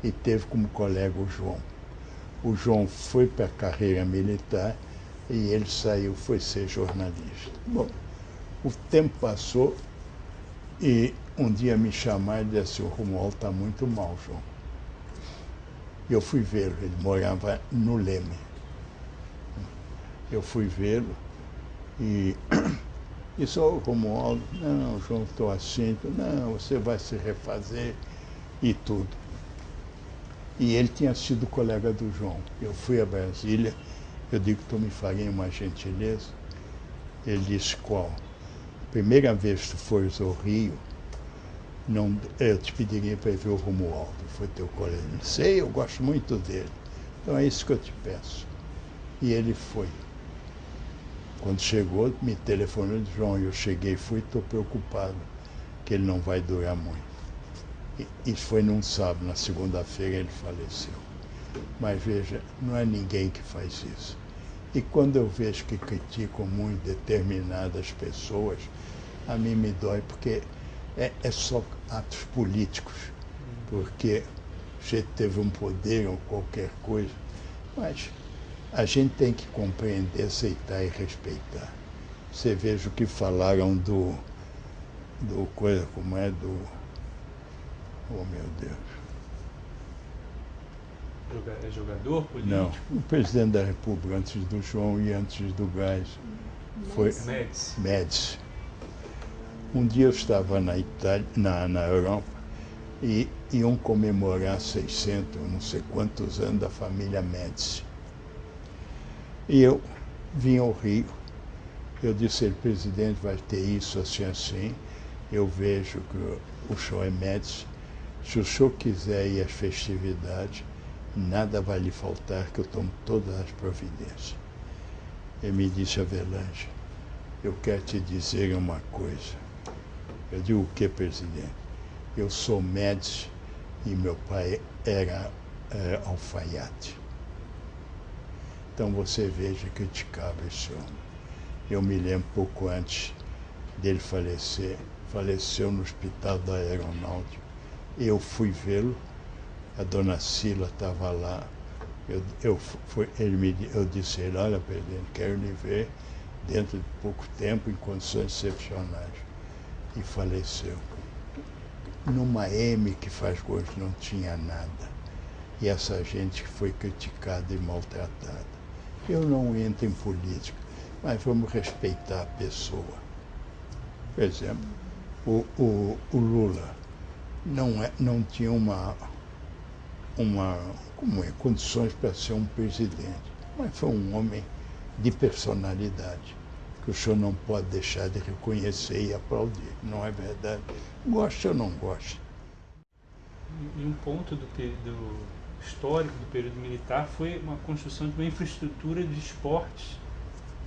e teve como colega o João. O João foi para a carreira militar e ele saiu, foi ser jornalista. Bom, o tempo passou e um dia me chamaram e disse, o Romualdo está muito mal, João. E eu fui vê-lo, ele morava no Leme. Eu fui vê-lo e disse, Romualdo, não, João, estou assim, não, você vai se refazer e tudo. E ele tinha sido colega do João. Eu fui a Brasília, eu digo, tu me faria uma gentileza? Ele disse, qual? Primeira vez que tu fores ao Rio, eu te pediria para ir ver o Romualdo, foi teu colega. Ele disse, sei, eu gosto muito dele. Então é isso que eu te peço. E ele foi. Quando chegou, me telefonou e disse, João, eu cheguei, fui, estou preocupado, que ele não vai durar muito. Isso foi num sábado, na segunda-feira ele faleceu. Mas veja, não é ninguém que faz isso. E quando eu vejo que criticam muito determinadas pessoas, a mim me dói, porque é só atos políticos, porque o sujeito teve um poder ou qualquer coisa, mas a gente tem que compreender, aceitar e respeitar. Você veja o que falaram do coisa como é do... Oh, meu Deus. É jogador político? Não, o presidente da República, antes do João e antes do Gás, foi Médici. Um dia eu estava na Itália, na Europa, e iam comemorar 600, não sei quantos anos da família Médici. E eu vim ao Rio, eu disse, ele, presidente, vai ter isso assim, assim, eu vejo que o senhor é Médici, se o senhor quiser ir às festividades, nada vai lhe faltar, que eu tomo todas as providências. Ele me disse, Avelange, eu quero te dizer uma coisa. Eu digo, o que, presidente? Eu sou Médici e meu pai era alfaiate. Então você veja, criticava esse homem. Eu me lembro pouco antes dele falecer, faleceu no Hospital da Aeronáutica. Eu fui vê-lo, a dona Sila estava lá. Eu disse a ele, olha, presidente, quero lhe ver dentro de pouco tempo, em condições excepcionais. E faleceu. Numa M que faz gosto não tinha nada. E essa gente foi criticada e maltratada. Eu não entro em política, mas vamos respeitar a pessoa. Por exemplo, o Lula não tinha condições para ser um presidente, mas foi um homem de personalidade, que o senhor não pode deixar de reconhecer e aplaudir, não é verdade? Goste ou não goste. E um ponto do histórico do período militar foi uma construção de uma infraestrutura de esportes,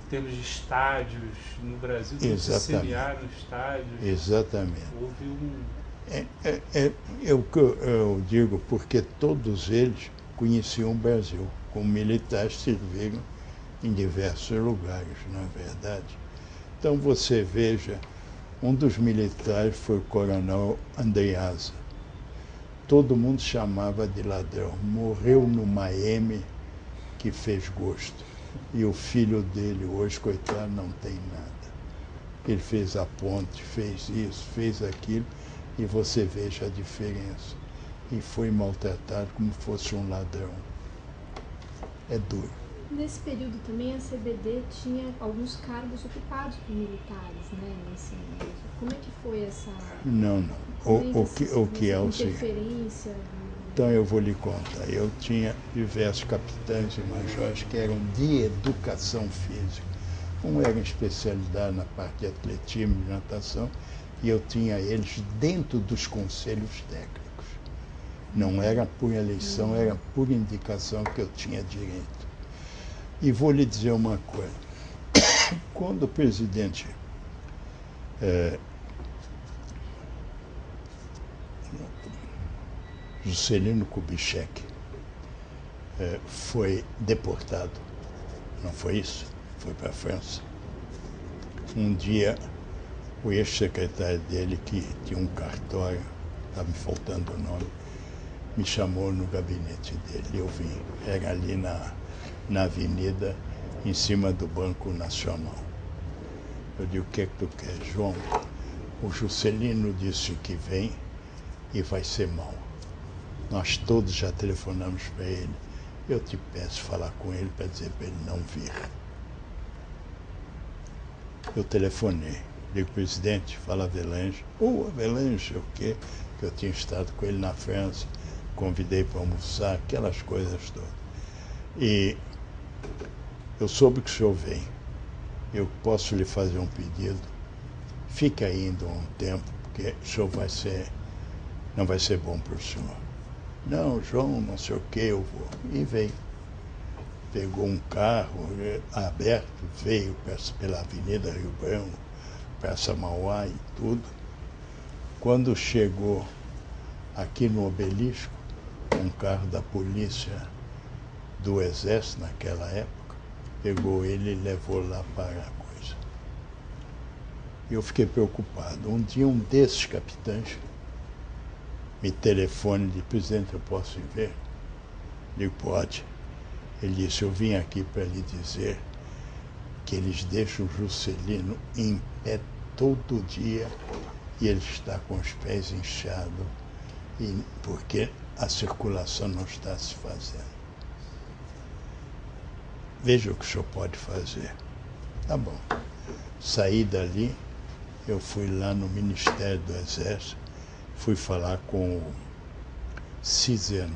em termos de estádios no Brasil, todos se semearam estádios. Exatamente. Houve Eu digo porque todos eles conheciam o Brasil, como militares serviram em diversos lugares, não é verdade? Então você veja, um dos militares foi o coronel Andreasa. Todo mundo chamava de ladrão. Morreu numa M que fez gosto. E o filho dele hoje, coitado, não tem nada. Ele fez a ponte, fez isso, fez aquilo, e você veja a diferença. E foi maltratado como fosse um ladrão. É duro. Nesse período também a CBD tinha alguns cargos ocupados por militares, né? Como é que foi essa... Não. O que é o seguinte? Interferência? Então eu vou lhe contar. Eu tinha diversos capitães e majores que eram de educação física. Um era em especialidade na parte de atletismo e natação, e eu tinha eles dentro dos conselhos técnicos. Não era por eleição, era por indicação que eu tinha direito. E vou lhe dizer uma coisa. Quando o presidente Juscelino Kubitschek foi deportado, não foi isso? Foi para a França. Um dia, o ex-secretário dele, que tinha um cartório, estava me faltando o nome, me chamou no gabinete dele. Eu vim, era ali na avenida, em cima do Banco Nacional. Eu digo, o que é que tu quer, João? O Juscelino disse que vem e vai ser mal. Nós todos já telefonamos para ele. Eu te peço falar com ele para dizer para ele não vir. Eu telefonei. Digo, presidente, fala Avelange. Avelange, o quê? Que eu tinha estado com ele na França, convidei para almoçar, aquelas coisas todas. E eu soube que o senhor vem. Eu posso lhe fazer um pedido. Fique ainda um tempo, porque o senhor não vai ser bom para o senhor. Não, João, não sei o que, eu vou. E veio. Pegou um carro aberto, veio pela Avenida Rio Branco, Praça Mauá e tudo. Quando chegou aqui no Obelisco, um carro da polícia do Exército naquela época, pegou ele e levou lá para a coisa. Eu fiquei preocupado. Um dia um desses capitães me telefone e disse: presidente, eu posso ir ver? Eu digo: pode. Ele disse: eu vim aqui para lhe dizer que eles deixam o Juscelino em pé todo dia e ele está com os pés inchados porque a circulação não está se fazendo. Veja o que o senhor pode fazer. Tá bom. Saí dali, eu fui lá no Ministério do Exército, fui falar com o Ciseno,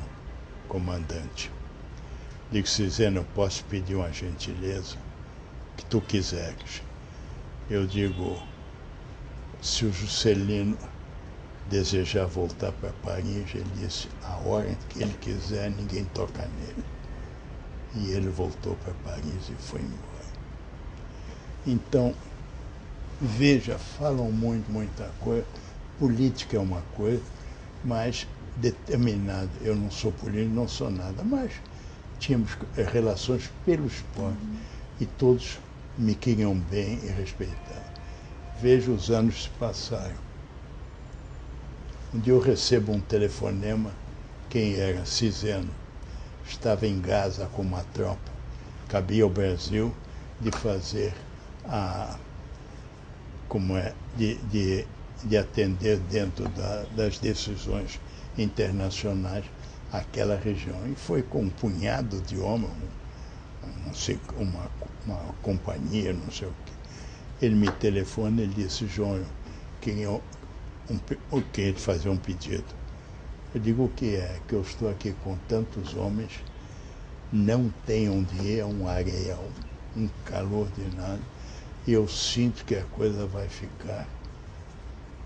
comandante. Digo: Ciseno, eu posso pedir uma gentileza que tu quiseres. Eu digo: se o Juscelino desejar voltar para Paris, ele disse, a hora que ele quiser, ninguém toca nele. E ele voltou para Paris e foi embora. Então, veja, falam muita coisa. Política é uma coisa, mas determinada. Eu não sou político, não sou nada, mas tínhamos relações pelo esporte e todos me queriam bem e respeitavam. Veja, os anos se passaram. Um dia eu recebo um telefonema, quem era? Ciseno. Estava em Gaza com uma tropa. Cabia ao Brasil de fazer de atender dentro das decisões internacionais aquela região. E foi com um punhado de homens, não sei, uma companhia, não sei o quê. Ele me telefona e disse: João, queria fazer um pedido. Eu digo: o que é? Que eu estou aqui com tantos homens, não tem onde ir, é um areal, um calor de nada, e eu sinto que a coisa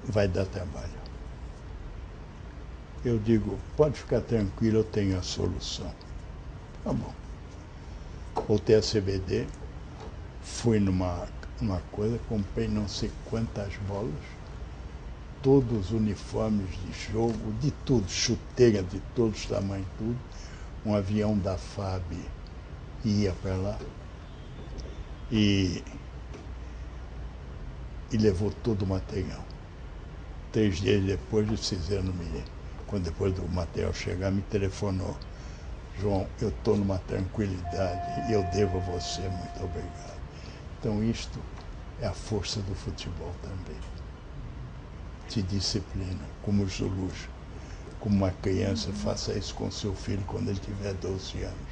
vai dar trabalho. Eu digo: pode ficar tranquilo, eu tenho a solução. Tá bom. Voltei a CBD, fui numa coisa, comprei não sei quantas bolas, todos os uniformes de jogo, de tudo, chuteira de todos os tamanhos, tudo. Um avião da FAB ia para lá e levou todo o material. 3 dias depois, eles fizeram depois do material chegar, me telefonou: João, eu estou numa tranquilidade e eu devo a você, muito obrigado. Então isto é a força do futebol também. Te disciplina, como os Zulus. Como uma criança, faça isso com seu filho quando ele tiver 12 anos.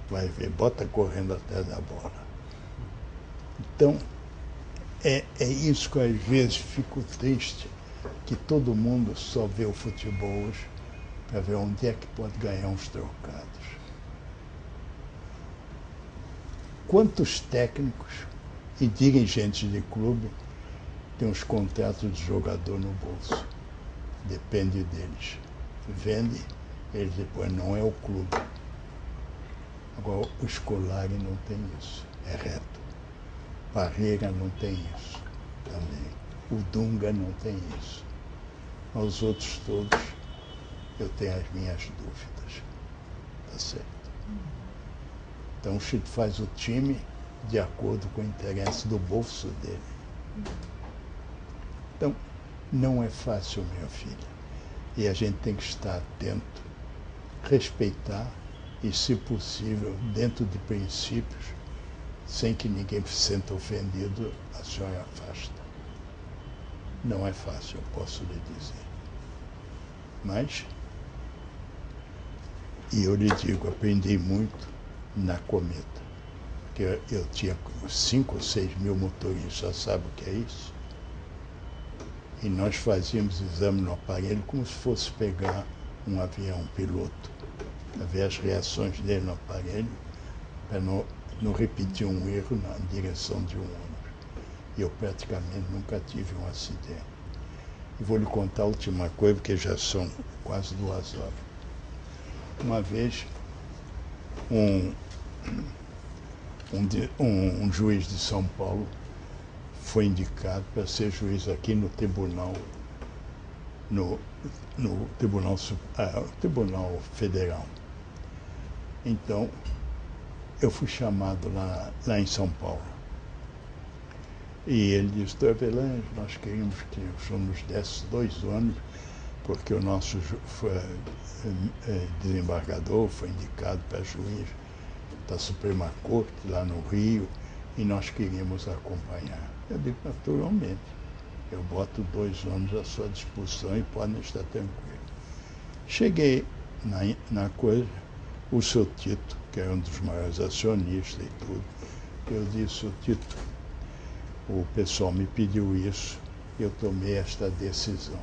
Vai ver, bota correndo atrás da bola. Então, é isso que às vezes fico triste, que todo mundo só vê o futebol hoje para ver onde é que pode ganhar uns trocados. Quantos técnicos e dirigentes de clube têm os contratos de jogador no bolso? Depende deles. Vende, eles depois não é o clube. Agora, o Scolari não tem isso, é reto. Parreira não tem isso também. O Dunga não tem isso. Os outros todos, eu tenho as minhas dúvidas. Tá certo? Então o Chico faz o time de acordo com o interesse do bolso dele. Então, não é fácil, minha filha. E a gente tem que estar atento, respeitar e, se possível, dentro de princípios, sem que ninguém se sinta ofendido, a senhora afasta. Não é fácil, eu posso lhe dizer. Mas, e eu lhe digo, aprendi muito na Cometa. Porque eu tinha 5 ou 6 mil motoristas, sabe o que é isso? E nós fazíamos exame no aparelho como se fosse pegar um avião, um piloto, para ver as reações dele no aparelho, para não repetir um erro na direção de um ônibus. E eu praticamente nunca tive um acidente. E vou lhe contar a última coisa, porque já são quase 2 horas. Uma vez, um juiz de São Paulo foi indicado para ser juiz aqui no tribunal, Tribunal Federal. Então, eu fui chamado lá em São Paulo. E ele disse: Dr. Avelange, nós queríamos que o senhor nos desse 2 ônibus, porque o nosso desembargador foi indicado para juiz da Suprema Corte, lá no Rio, e nós queríamos acompanhar. Eu digo: naturalmente, eu boto 2 ônibus à sua disposição e podem estar tranquilos. Cheguei na coisa, o seu Tito, que é um dos maiores acionistas e tudo, eu disse: o Tito, o pessoal me pediu isso, eu tomei esta decisão.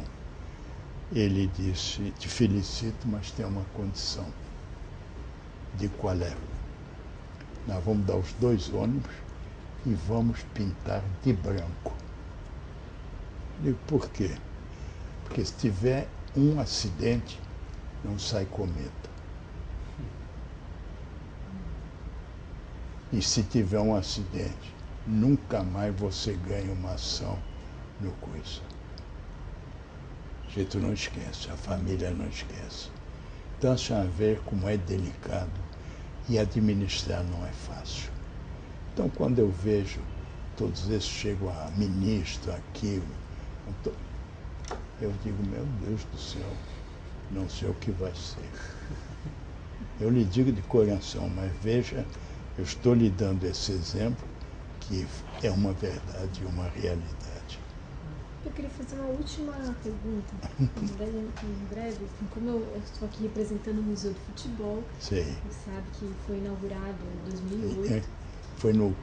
Ele disse: te felicito, mas tem uma condição. De qual é? Nós vamos dar os 2 ônibus e vamos pintar de branco. Eu digo: por quê? Porque se tiver um acidente, não sai cometa. E se tiver um acidente, nunca mais você ganha uma ação no coisa. A gente não esquece, a família não esquece. Então, a senhora vê como é delicado e administrar não é fácil. Então, quando eu vejo todos esses chegam a ministro, aqui, eu digo: meu Deus do céu, não sei o que vai ser. Eu lhe digo de coração, mas veja, eu estou lhe dando esse exemplo que é uma verdade e uma realidade. Eu queria fazer uma última pergunta, em breve. Como eu estou aqui representando o Museu do Futebol, Sei. Você sabe que foi inaugurado em 2008. Foi no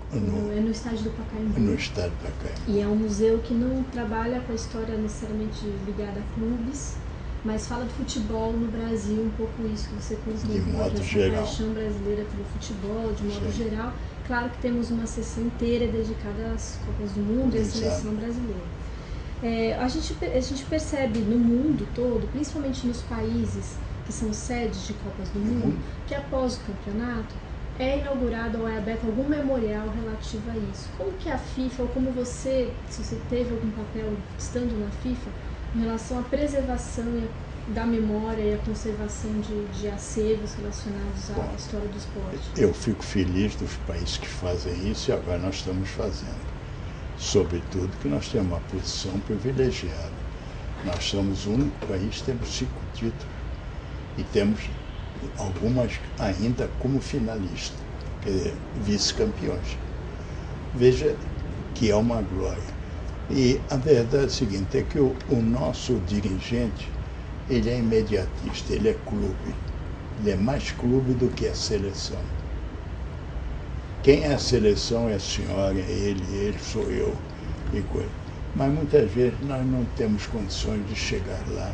estádio do Pacaembu. No estádio do Pacaembu. E é um museu que não trabalha com a história necessariamente ligada a clubes, mas fala de futebol no Brasil, um pouco isso que você contou. De modo geral. A paixão brasileira pelo futebol, de modo geral. Claro que temos uma sessão inteira dedicada às Copas do Mundo e à seleção brasileira. A gente percebe no mundo todo, principalmente nos países que são sedes de Copas do Mundo, que após o campeonato é inaugurado ou é aberto algum memorial relativo a isso. Como que a FIFA, ou como você, se você teve algum papel estando na FIFA, em relação à preservação da memória e a conservação de acervos relacionados à história do esporte? Eu fico feliz dos países que fazem isso, e agora nós estamos fazendo. Sobretudo que nós temos uma posição privilegiada. Nós somos o único país que temos 5 títulos e temos algumas ainda como finalistas, quer dizer, vice-campeões. Veja que é uma glória. E a verdade é a seguinte, é que o nosso dirigente, ele é imediatista, ele é clube. Ele é mais clube do que a seleção. Quem é a seleção é a senhora, é ele sou eu e coisa. Mas muitas vezes nós não temos condições de chegar lá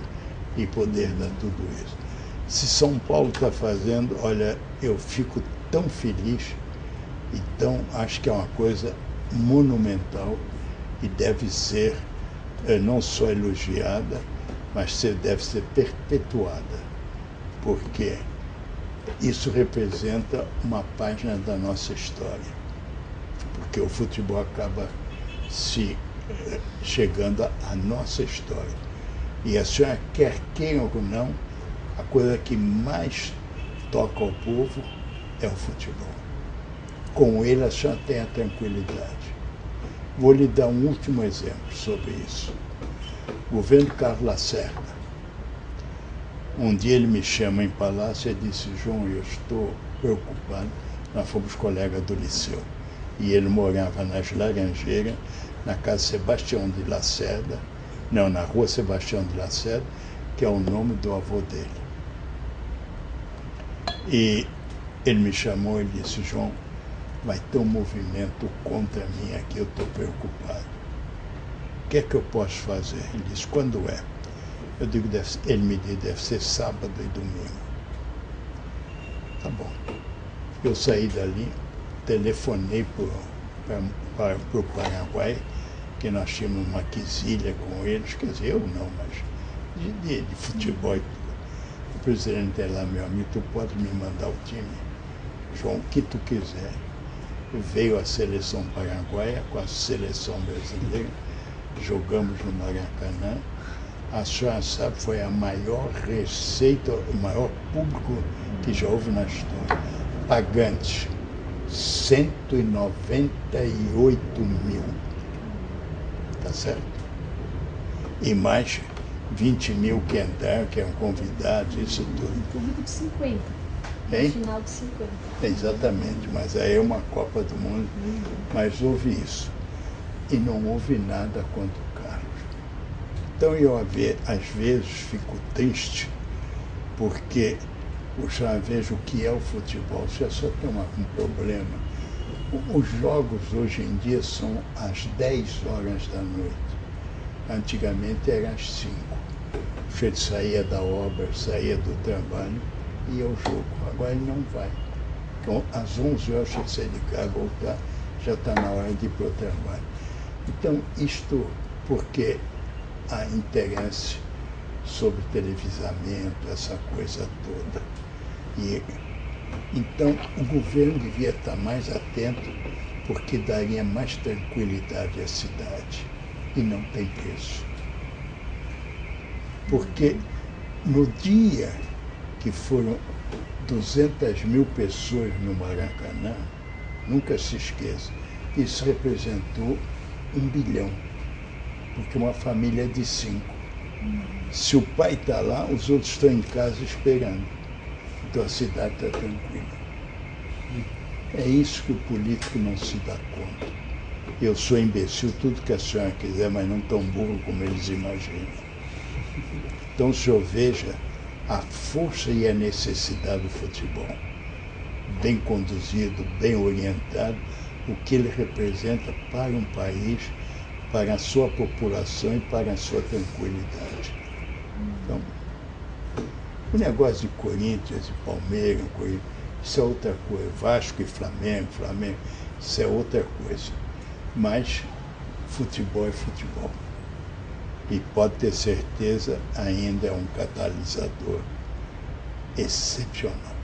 e poder dar tudo isso. Se São Paulo está fazendo, olha, eu fico tão feliz, então acho que é uma coisa monumental e deve ser não só elogiada, mas deve ser perpetuada, porque isso representa uma página da nossa história, porque o futebol acaba chegando à nossa história. E a senhora, quer queira ou não, a coisa que mais toca ao povo é o futebol. Com ele a senhora tem a tranquilidade. Vou lhe dar um último exemplo sobre isso. O governo Carlos Lacerda. Um dia ele me chama em palácio e disse: João, eu estou preocupado. Nós fomos colegas do liceu. E ele morava nas Laranjeiras, na casa Sebastião de Lacerda, na rua Sebastião de Lacerda, que é o nome do avô dele. E ele me chamou e disse: João, vai ter um movimento contra mim aqui, eu estou preocupado. O que é que eu posso fazer? Ele disse: quando é? Eu digo: ele me disse: deve ser sábado e domingo. Tá bom. Eu saí dali, telefonei para o Paraguai, que nós tínhamos uma quesilha com eles, quer dizer, eu não, mas de futebol e tudo. O presidente é lá: meu amigo, tu pode me mandar o time, João, o que tu quiser. Veio a seleção paraguaia com a seleção brasileira, jogamos no Maracanã. A senhora sabe, foi a maior receita, o maior público que já houve na história. Pagantes. 198 mil. Tá certo? E mais 20 mil que entraram, que eram convidados, isso tudo. Um público de 50. Hein? No final de 50. Exatamente, mas aí é uma Copa do Mundo. Mas houve isso. E não houve nada contra o Carlos. Então eu, às vezes, fico triste, porque eu já vejo o que é o futebol. Você só tem um problema. Os jogos hoje em dia são às 10 horas da noite. Antigamente era às 5. Você saía da obra, saía do trabalho e ia ao jogo. Agora ele não vai. Então, às 11 horas você sai de casa, voltar, já está na hora de ir para o trabalho. Então, isto porque há interesse sobre televisamento, essa coisa toda. E, então, o governo devia estar mais atento, porque daria mais tranquilidade à cidade. E não tem preço. Porque no dia que foram 200 mil pessoas no Maracanã, nunca se esqueça, isso representou 1 bilhão, porque uma família de 5. Se o pai está lá, os outros estão em casa esperando. Então a cidade está tranquila. É isso que o político não se dá conta. Eu sou imbecil, tudo que a senhora quiser, mas não tão burro como eles imaginam. Então o senhor veja a força e a necessidade do futebol. Bem conduzido, bem orientado, o que ele representa para um país, para a sua população e para a sua tranquilidade. Então, o negócio de Corinthians e Palmeiras, isso é outra coisa. Vasco e Flamengo, isso é outra coisa. Mas futebol é futebol. E pode ter certeza, ainda é um catalisador excepcional.